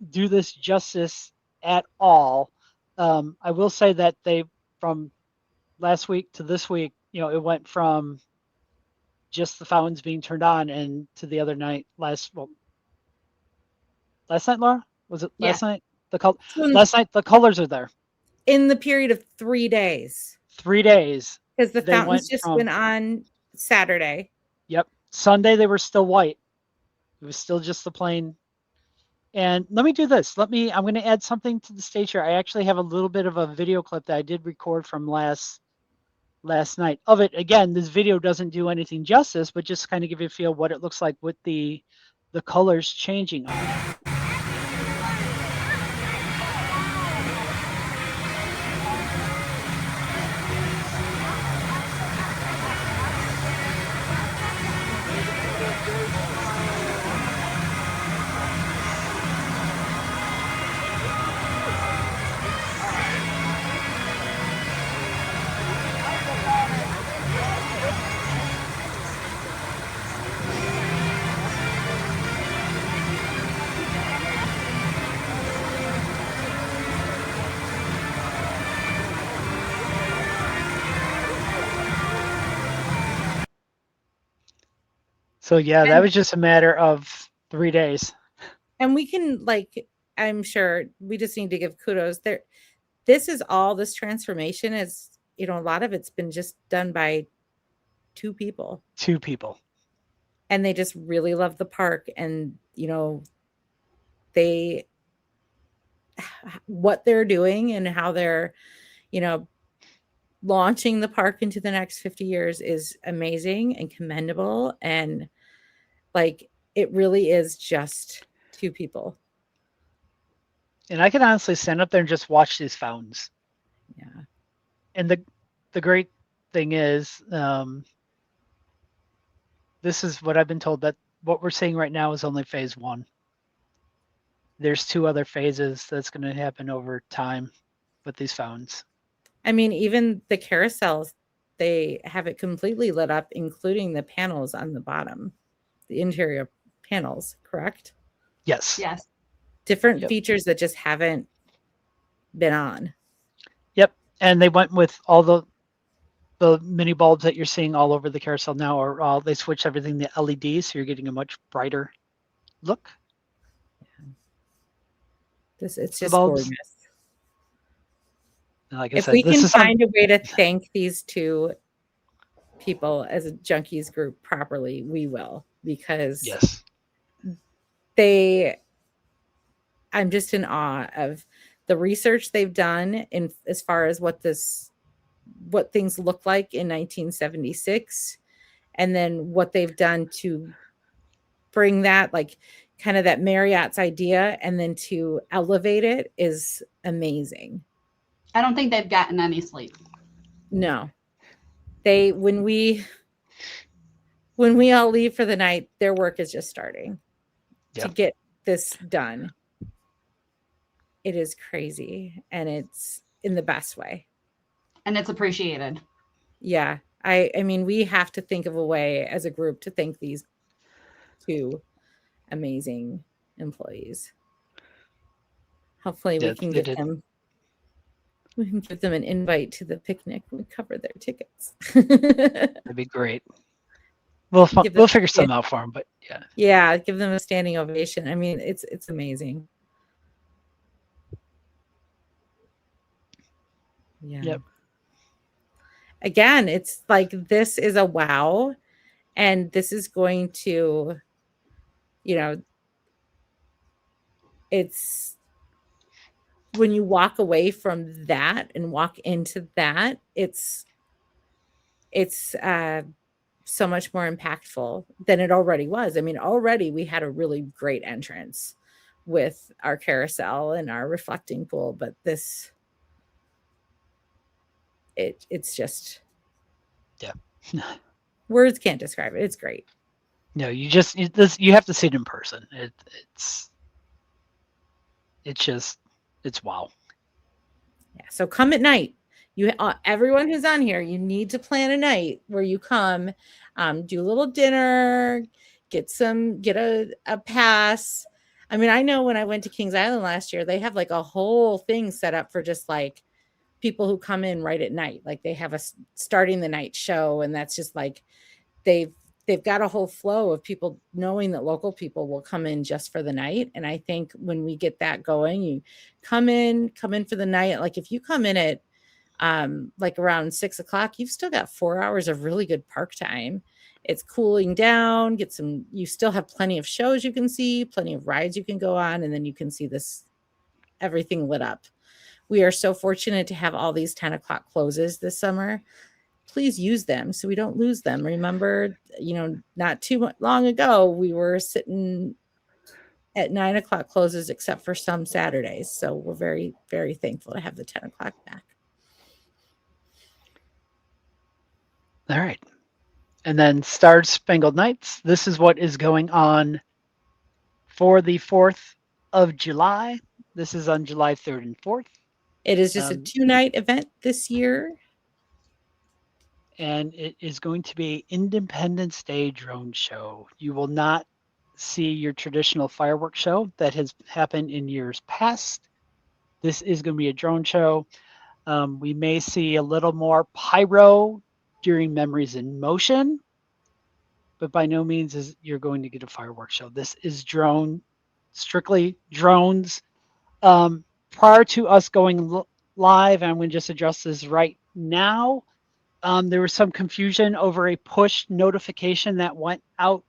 this justice at all. I will say that they, from last week to this week, it went from just the fountains being turned on and to the other night last night, Laura? Was it last night? Last night the colors are there. In the period of 3 days. 3 days. Because the They fountains just went on Saturday. Yep. Sunday they were still white. It was still just the plain. And let me do this. I'm going to add something to the stage here. I actually have a little bit of a video clip that I did record from last night of it. Again, this video doesn't do anything justice, but just kind of give you a feel what it looks like with the colors changing on it. So yeah, that was just a matter of 3 days. And we can, I'm sure we just need to give kudos there. This transformation is, a lot of it's been just done by two people. And they just really love the park, and what they're doing and how they're launching the park into the next 50 years is amazing and commendable, and it really is just two people. And I can honestly stand up there and just watch these fountains. Yeah. And the great thing is, this is what I've been told, that what we're seeing right now is only phase 1. There's 2 other phases that's going to happen over time with these fountains. I mean, even the carousels, they have it completely lit up, including the panels on the bottom, the interior panels, correct? Yes. Different features that just haven't been on. Yep. And they went with all the mini bulbs that you're seeing all over the carousel now, or they switched everything to LED, so you're getting a much brighter look. It's just gorgeous. Like I if said, we can find a way to thank these two people as a Junkies group properly, we will, because yes, I'm just in awe of the research they've done in as far as what things look like in 1976, and then what they've done to bring that, kind of that Marriott's idea, and then to elevate it is amazing. I don't think they've gotten any sleep. No. When we all leave for the night, their work is just starting to get this done. It is crazy, and it's in the best way. And it's appreciated. Yeah. I mean, we have to think of a way as a group to thank these two amazing employees. Hopefully we can give them an invite to the picnic. We cover their tickets. That'd be great. give them We'll figure something out for them, but yeah. yeah, give them a standing ovation. I mean, it's amazing. Yeah. Yep. Again, it's like this is a wow, and this is going to, you know, it's when you walk away from that and walk into that, it's so much more impactful than it already was. I mean, already we had a really great entrance with our carousel and our reflecting pool, but this it's just Yeah. words can't describe it. It's great. No, you have to see it in person. It's just it's wow. Yeah. So come at night. You everyone who's on here, you need to plan a night where you come, do a little dinner, get a pass. I mean, I know when I went to Kings Island last year, they have like a whole thing set up for just like people who come in right at night. Like they have a starting the night show, and that's just like they've they've got a whole flow of people knowing that local people will come in just for the night. And I think when we get that going, you come in for the night. Like if you come in at like around 6 o'clock, you've still got 4 hours of really good park time. It's cooling down, you still have plenty of shows you can see, plenty of rides you can go on, and then you can see everything lit up. We are so fortunate to have all these 10 o'clock closes this summer. Please use them so we don't lose them. Remember, not too long ago, we were sitting at 9 o'clock closes except for some Saturdays. So we're very, very thankful to have the 10 o'clock back. All right. And then Star Spangled Nights. This is what is going on for the 4th of July. This is on July 3rd and 4th. It is just a 2-night event this year. And it is going to be Independence Day drone show. You will not see your traditional fireworks show that has happened in years past. This is going to be a drone show. We may see a little more pyro during Memories in Motion, but by no means is you're going to get a fireworks show. This is strictly drones. Prior to us going live, I'm going to just address this right now. There was some confusion over a push notification that went out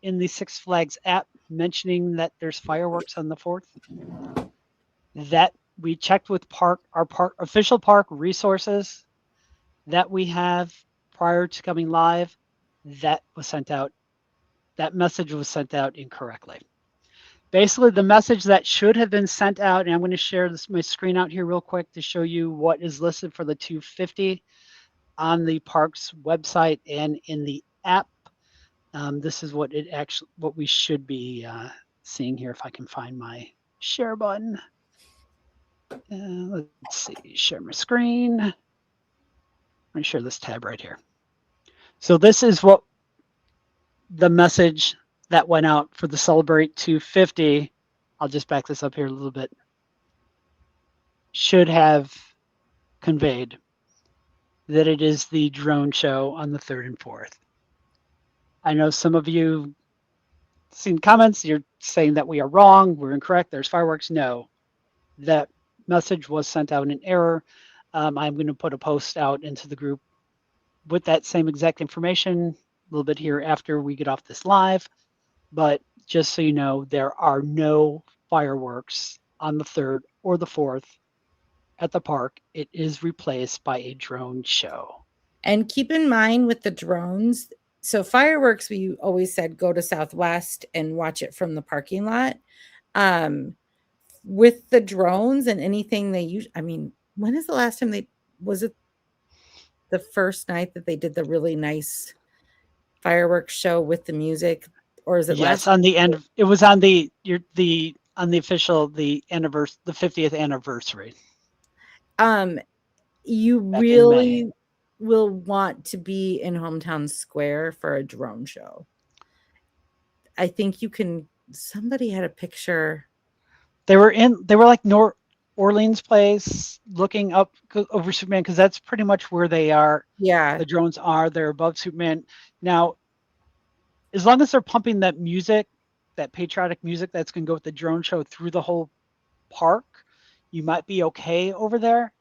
in the Six Flags app mentioning that there's fireworks on the 4th. That we checked with our official park resources that we have prior to coming live. That was sent out. That message was sent out incorrectly. Basically, the message that should have been sent out, and I'm going to share my screen out here real quick to show you what is listed for the 250 on the park's website and in the app. This is what we should be seeing here. If I can find my share button. Let's see, share my screen. I'm going to share this tab right here. So this is what the message that went out for the Celebrate 250. I'll just back this up here a little bit. Should have conveyed that it is the drone show on the 3rd and 4th. I know some of you seen comments, you're saying that we are wrong, we're incorrect, there's fireworks. No, that message was sent out in error. I'm going to put a post out into the group with that same exact information a little bit here after we get off this live. But just so you know, there are no fireworks on the 3rd or the 4th at the park. It is replaced by a drone show. And keep in mind with the drones, so fireworks, we always said go to Southwest and watch it from the parking lot. With the drones and anything they use, I mean, when is the last time was it the first night that they did the really nice fireworks show with the music? Or is it on the end? It was on the official, the 50th anniversary. You really will want to be in Hometown Square for a drone show. I think somebody had a picture. They were like North Orleans Place looking up over Superman, because that's pretty much where they are. Yeah. The drones are. They're above Superman. Now, as long as they're pumping that music, that patriotic music that's going to go with the drone show through the whole park, you might be okay over there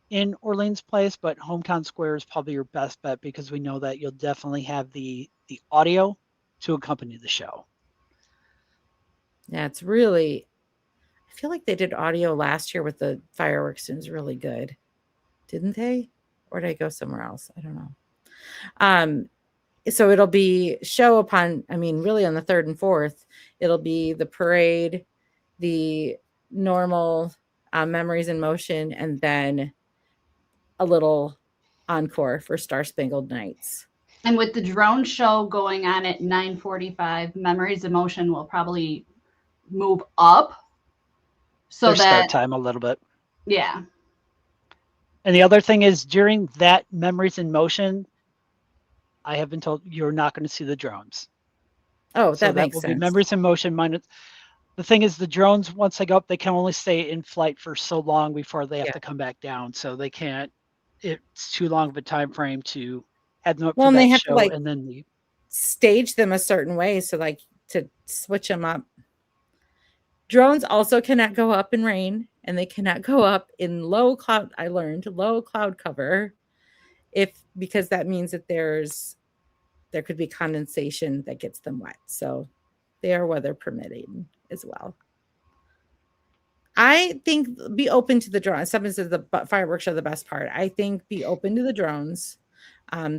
in Orleans Place, but Hometown Square is probably your best bet because we know that you'll definitely have the audio to accompany the show. Yeah, it's really, I feel like they did audio last year with the fireworks and it was really good. Didn't they? Or did I go somewhere else? I don't know. So it'll be show upon, I mean, really on the 3rd and 4th, it'll be the parade, the normal Memories in Motion, and then a little encore for Star Spangled Nights. And with the drone show going on at 9:45, Memories in Motion will probably move up. So Their start that, time a little bit. yeah. And the other thing is during that Memories in Motion, I have been told you're not going to see the drones. Oh, So that makes will sense. be Memories in Motion minus. The thing is, the drones, once they go up, they can only stay in flight for so long before they have to come back down. So they can't. It's too long of a time frame to have them up for and that they have show to like and then leave. stage them a certain way, so like to switch them up. Drones also cannot go up in rain, and they cannot go up in low cloud. I learned low cloud cover, because that means that there could be condensation that gets them wet. So they are weather permitting as well. I think be open to the drones. Someone says the fireworks are the best part. I think be open to the drones.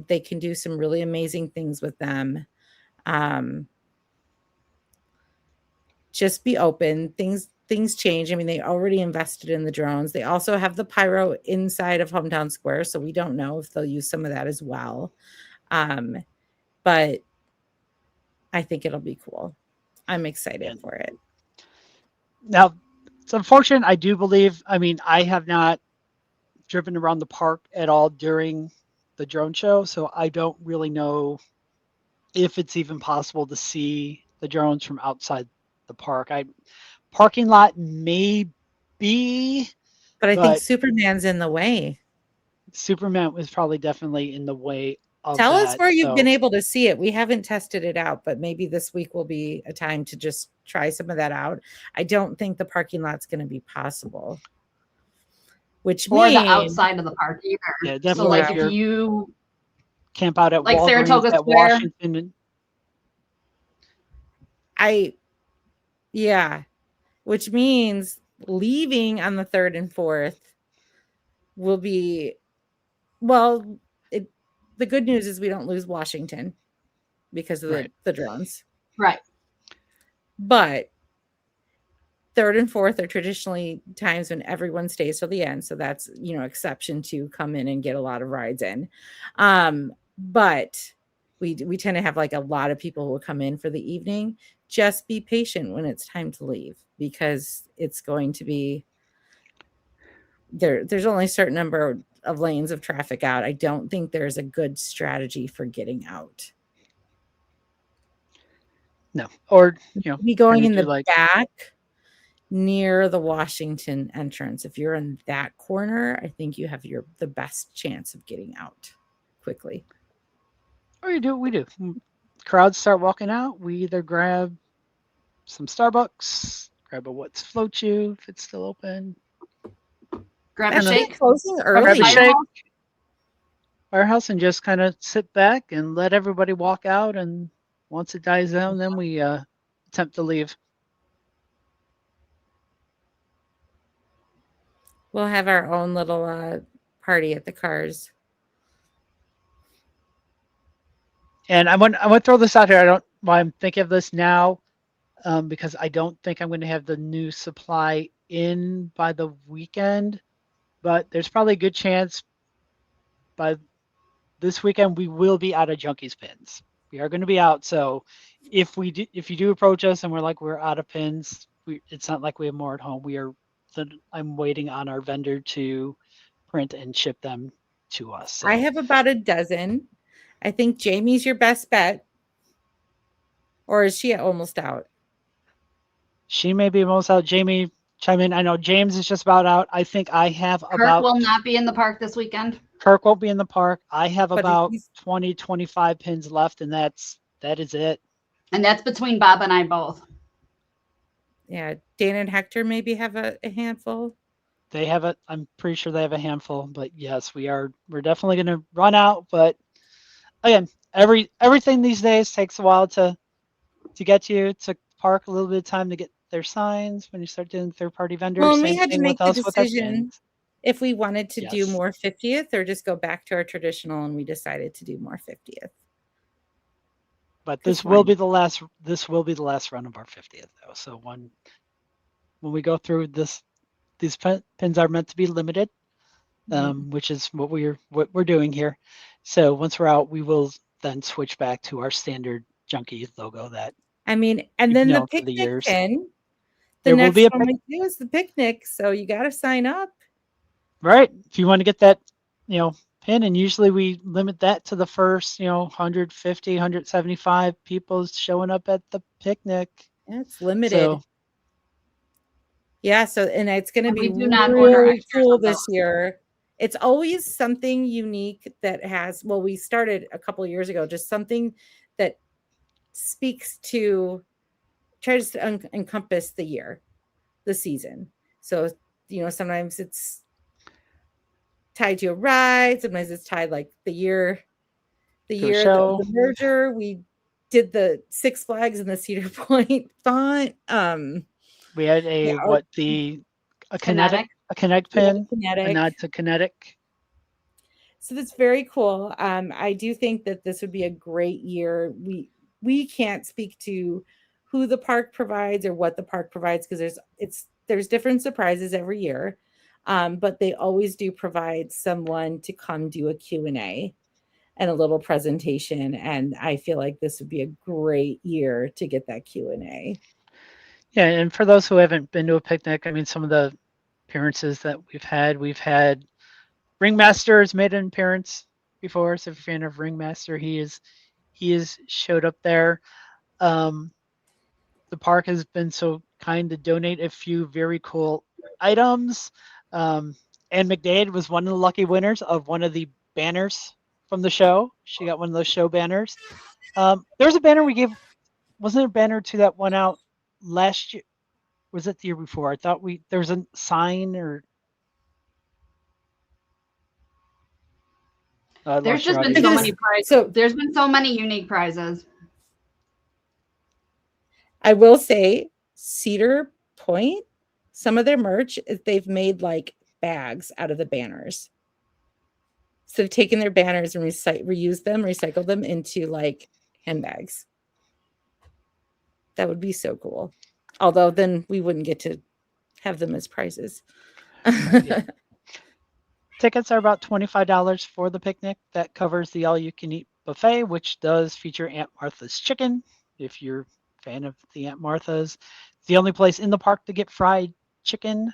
They can do some really amazing things with them. Just be open. Things change. I mean, they already invested in the drones. They also have the pyro inside of Hometown Square, so we don't know if they'll use some of that as well. But I think it'll be cool. I'm excited for it. Now, it's unfortunate. I do believe, I mean, I have not driven around the park at all during the drone show, so I don't really know if it's even possible to see the drones from outside the park. Parking lot may be, but I think Superman's in the way. Superman was probably definitely in the way of Tell that, us where you've been able to see it. We haven't tested it out, but maybe this week will be a time to just try some of that out. I don't think the parking lot's going to be possible. Or the outside of the park either. Yeah, definitely. So like if you camp out at like Walgreens Saratoga at Square. Washington. Which means leaving on the 3rd and 4th will be, well, the good news is we don't lose Washington because of the drones. Right. But 3rd and 4th are traditionally times when everyone stays till the end. So that's, exception to come in and get a lot of rides in. But we tend to have like a lot of people who will come in for the evening. Just be patient when it's time to leave, because it's going to be there's only a certain number of lanes of traffic out. I don't think there's a good strategy for getting out. No, or be going in the back near the Washington entrance. If you're in that corner, I think you have the best chance of getting out quickly. Or we do. Crowds start walking out. We either grab some Starbucks, grab a What's Float You if it's still open. Grab a shake. Closing early. Grab a shake. Firehouse, and just kind of sit back and let everybody walk out. And once it dies down, then we attempt to leave. We'll have our own little party at the cars. And I want to throw this out here. I'm thinking of this now because I don't think I'm going to have the new supply in by the weekend. But there's probably a good chance by this weekend we will be out of Junkies pins. We are going to be out. So if you do approach us and we're out of pins, it's not like we have more at home. I'm waiting on our vendor to print and ship them to us. So. I have about a dozen. I think Jamie's your best bet. Or is she almost out? She may be almost out. Jamie, chime in. I know James is just about out. I think I have Kirk will not be in the park this weekend. Kirk won't be in the park. I have about 20, 25 pins left, and that's That is it. And that's between Bob and I both. Yeah, Dana and Hector maybe have a handful. They have it. I'm pretty sure they have a handful, but yes, we're definitely going to run out. But again, everything these days takes a while to get to you. It took Park a little bit of time to get their signs when you start doing third-party vendors. Well, and we Same had to thing make with the us with our decision pins. if we wanted to do Yes. more 50th or just go back to our traditional, and we decided to do more 50th. But 'Cause this why will be not? the last. This will be the last run of our 50th, though. So when we go through this, these pins are meant to be limited, which is what we're doing here. So once we're out, we will then switch back to our standard junkie logo that I mean, and you've then the known for the picnic years. pin, the There will be next a one we do is the picnic, so you got to sign up. right if you want to get that, pin, and usually we limit that to the first, 150, 175 people showing up at the picnic. Yeah, it's limited. So Yeah, so and it's going to And be we do not order really extras cool of this those. year. It's always something unique that has, well, we started a couple of years ago, just something that speaks to, tries to encompass the year, the season. So, sometimes it's tied to a ride, sometimes it's tied like the year to a of show. the merger. We did the Six Flags in the Cedar Point font. We had Yeah, a Kinetic. kinetic pin, a Kinetic. nod to kinetic. So that's very cool. I do think that this would be a great year. We can't speak to who the park provides or what the park provides because there's different surprises every year, but they always do provide someone to come do a Q&A and a little presentation. And I feel like this would be a great year to get that Q&A. Yeah, and for those who haven't been to a picnic, I mean, some of the appearances that we've had Ringmaster has made an appearance before. So if you're a fan of Ringmaster, he is showed up there. The park has been so kind to donate a few very cool items. Ann McDade was one of the lucky winners of one of the banners from the show. She got one of those show banners. There's a banner we gave. Wasn't there a banner to that went out last year? Was it the year before? I thought there was a sign or. There's just been Look so at many this. prizes. So There's been so many unique prizes. I will say Cedar Point, some of their merch, they've made like bags out of the banners. So they've taken their banners and reused them, recycled them into like handbags. That would be so cool. Although then we wouldn't get to have them as prizes. Yeah. Tickets are about $25 for the picnic. That covers the all-you-can-eat buffet, which does feature Aunt Martha's chicken. If you're a fan of the Aunt Martha's, it's the only place in the park to get fried chicken.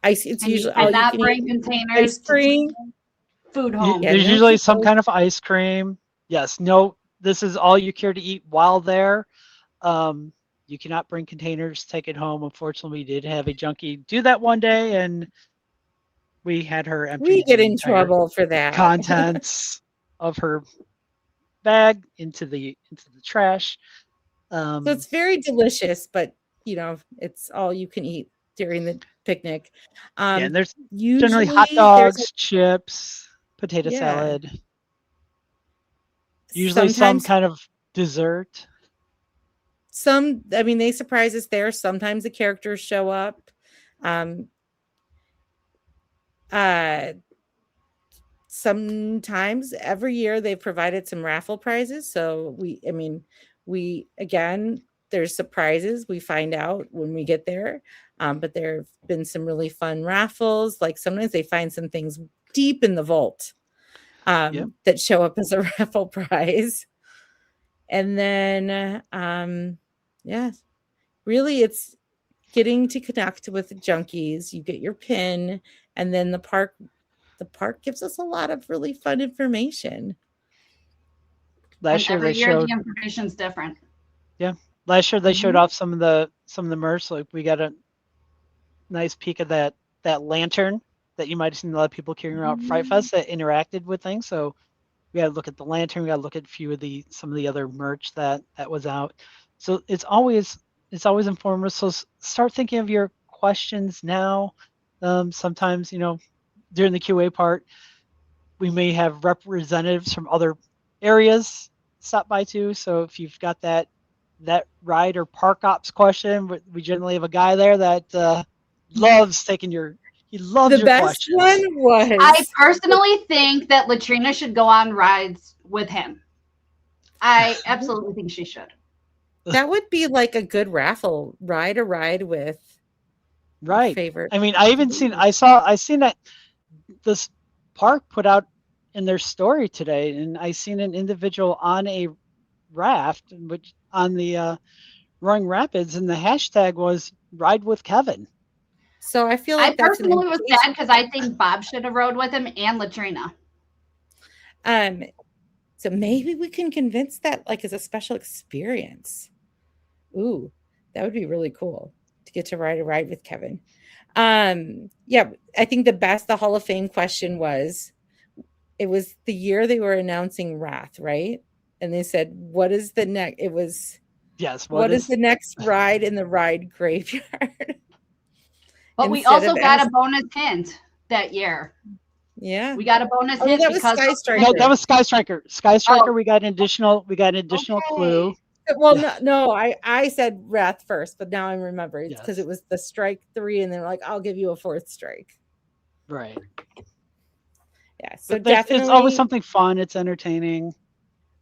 It's usually and all not you can bring eat containers ice cream. food home. Yeah, There's no usually food some home. kind of ice cream. Yes, no, this is all you care to eat while there. You cannot bring containers, take it home. Unfortunately, we did have a junkie do that one day, and we had her empty We get the in entire trouble for that. contents of her bag into the trash. So it's very delicious, but it's all you can eat during the picnic. Yeah, and there's Usually generally hot there's dogs, chips, potato Yeah. salad, usually some sometimes kind of dessert. they surprise us there. Sometimes the characters show up. Sometimes every year they've provided some raffle prizes. So we again, there's surprises we find out when we get there. But there have been some really fun raffles. Like sometimes they find some things deep in the vault that show up as a raffle prize. And then, really it's getting to connect with the junkies. You get your pin, and then the park gives us a lot of really fun information. Last year every they year showed. the information's different. Yeah, last year they showed off some of the merch. Like we got a nice peek of that lantern that you might have seen a lot of people carrying around Fright Fest that interacted with things. So We got to look at the lantern. We got to look at some of the other merch that was out. So it's always informative. So start thinking of your questions now. Sometimes, during the QA part, we may have representatives from other areas stop by too. So if you've got that ride or park ops question, we generally have a guy there that loves taking he loves The your best questions. one was I personally think that Latrina should go on rides with him. I absolutely think she should. that would be like a good raffle, ride a ride with Right. favorite. I mean, I seen that this park put out in their story today, and I seen an individual on a raft, which on the Roaring Rapids, and the hashtag was Ride with Kevin. So I feel I like that's an personally was invitation. sad because I think Bob should have rode with him and Latrina. So maybe we can convince that like as a special experience. Ooh, that would be really cool to get to ride a ride with Kevin. Yeah, I think the Hall of Fame question was, it was the year they were announcing Wrath, right? And they said, what is the next? It was, Yes. what is the next ride in the ride graveyard? But we Instead also of got a bonus hint that year. Yeah, We got a bonus hint that was because Sky Striker. No, that was Sky Striker. Sky Striker. Oh. We got an additional clue. Well, no, I said Wrath first, but now I'm remembering it's because Yes. it was the strike 3, and they're like, I'll give you a 4th strike. Right. Yeah, so But definitely it's always something fun. It's entertaining.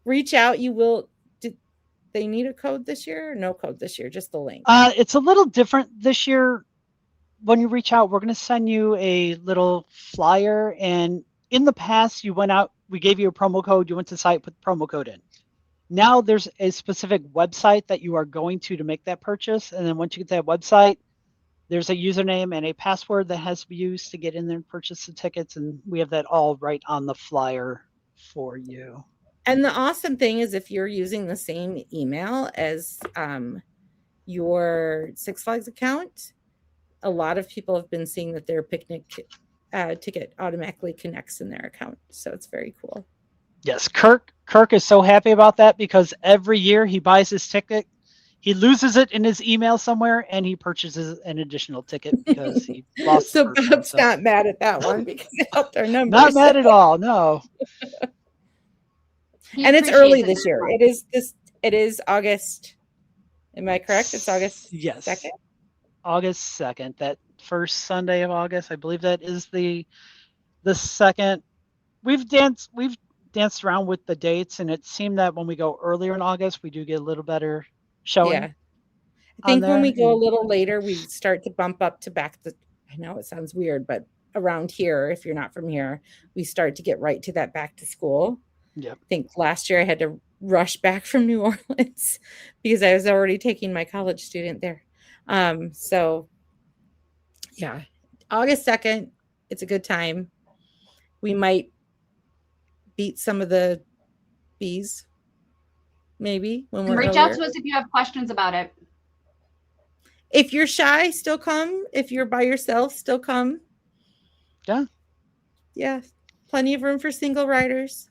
reach out. You will. Did they need a code this year? Or no code this year, just the link. It's a little different this year. When you reach out, we're going to send you a little flyer. And in the past, you went out, we gave you a promo code, you went to the site, put the promo code in. Now there's a specific website that you are going to make that purchase. And then once you get to that website, there's a username and a password that has to be used to get in there and purchase the tickets. And we have that all right on the flyer for you. And the awesome thing is, if you're using the same email as your Six Flags account, a lot of people have been seeing that their picnic ticket automatically connects in their account. So it's very cool. Yes, Kirk is so happy about that because every year he buys his ticket, he loses it in his email somewhere, and he purchases an additional ticket because he lost. So Bob's not mad at that one because it helped our numbers. Not mad at all, no. And it's early this year. It is August. Am I correct? It's August 2nd? August 2nd, that first Sunday of August. I believe that is the second. We've danced around with the dates, and it seemed that when we go earlier in August, we do get a little better showing. Yeah. I think when we go a little later, we start to bump up to I know it sounds weird, but around here, if you're not from here, we start to get right to that back to school. Yep. I think last year I had to rush back from New Orleans because I was already taking my college student there. So yeah, August 2nd, it's a good time. We might beat some of the bees, maybe, when we're reach out to us if you have questions about it. If you're shy, still come. If you're by yourself, still come. Yeah. Yeah. Plenty of room for single riders.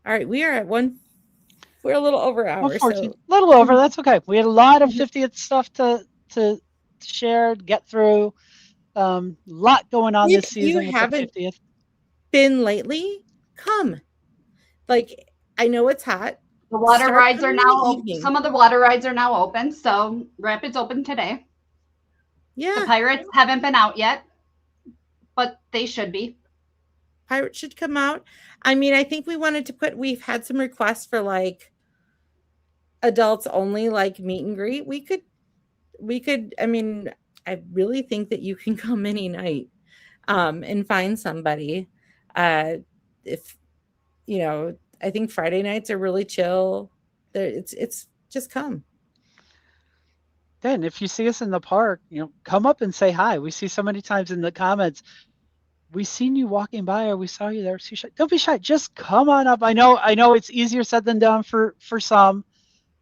All right, we are at we're a little over hour. So. A little over, that's okay. We had a lot of 50th stuff to share, get through. Lot going on this season. You haven't been lately? Come. Like, I know it's hot. The water rides are now open. Some of the water rides are now open. So Rapids open today. Yeah. The Pirates haven't been out yet, but they should be. Pirates should come out. I mean, I think we've had some requests for like adults only, like meet and greet. We could, I mean, I really think that you can come any night and find somebody. If, I think Friday nights are really chill. It's just come. Then if you see us in the park, come up and say hi. We see so many times in the comments, we seen you walking by or we saw you there. Don't be shy. Just come on up. I know it's easier said than done for some,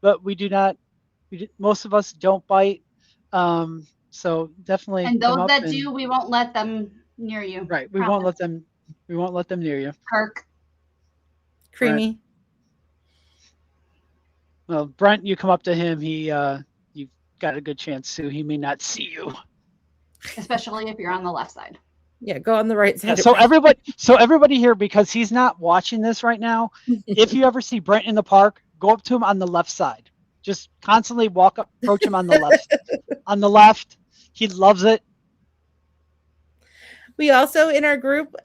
but most of us don't bite. So definitely. And those that do, we won't let them near you. Right. We won't let them We won't let them near you. Kirk. Creamy. Well, Brent, you come up to him. You've got a good chance to. He may not see you. Especially if you're on the left side. Yeah, go on the right side. Yeah, so everybody here, because he's not watching this right now, if you ever see Brent in the park, go up to him on the left side. Just constantly approach him on the left. On the left, he loves it. We also in our group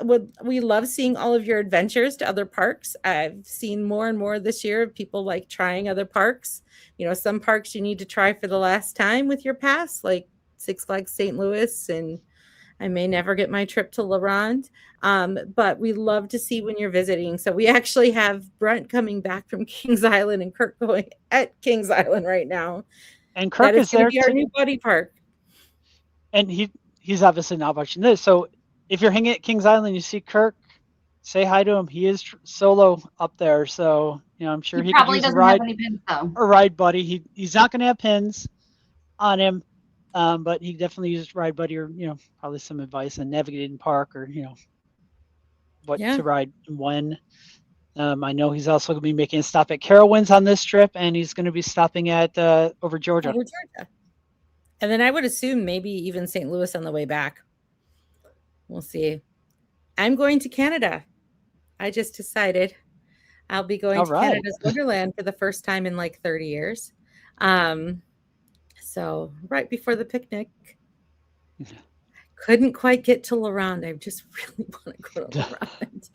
we love seeing all of your adventures to other parks. I've seen more and more this year of people like trying other parks. You know, some parks you need to try for the last time with your pass, like Six Flags St. Louis, and I may never get my trip to La Ronde. But we love to see when you're visiting. So we actually have Brent coming back from Kings Island and Kirk going at Kings Island right now. And Kirk that is is there be our too. new buddy park. And he's obviously not watching this. So if you're hanging at Kings Island, you see Kirk, say hi to him. He is solo up there, so I'm sure he could probably use a doesn't ride. have any pins though. A ride buddy. He's not going to have pins on him, but he definitely uses ride buddy, or probably some advice on navigating park, or what to ride and when. I know he's also going to be making a stop at Carowinds on this trip, and he's going to be stopping at over Georgia. And then I would assume maybe even St. Louis on the way back. We'll see. I'm going to Canada. I just decided I'll be going to Canada's Wonderland for the first time in like 30 years. So right before the picnic. Couldn't quite get to La Ronde. I just really want to go to La Ronde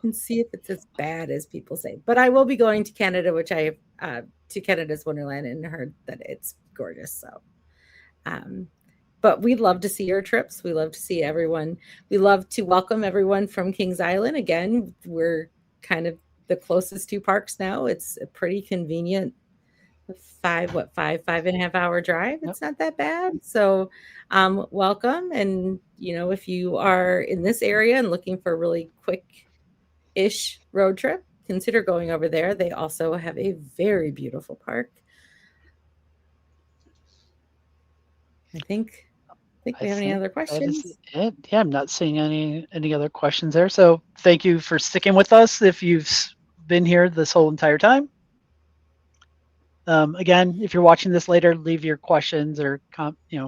and see if it's as bad as people say. But I will be going to Canada, which to Canada's Wonderland, and heard that it's gorgeous. So but we love to see your trips. We love to see everyone. We love to welcome everyone from Kings Island. Again, we're kind of the closest to parks now. It's a pretty convenient 5.5 hour drive. It's not that bad. So welcome. And, if you are in this area and looking for a really quick-ish road trip, consider going over there. They also have a very beautiful park. I think we have any other questions. Yeah, I'm not seeing any other questions there. So thank you for sticking with us if you've been here this whole entire time. Again, if you're watching this later, leave your questions or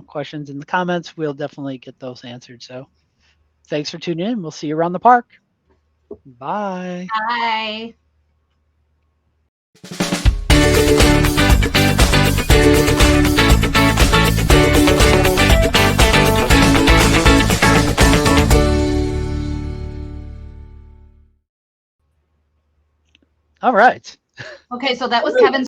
questions in the comments. We'll definitely get those answered. So thanks for tuning in. We'll see you around the park. Bye. Bye. All right. Okay, so that was Kevin's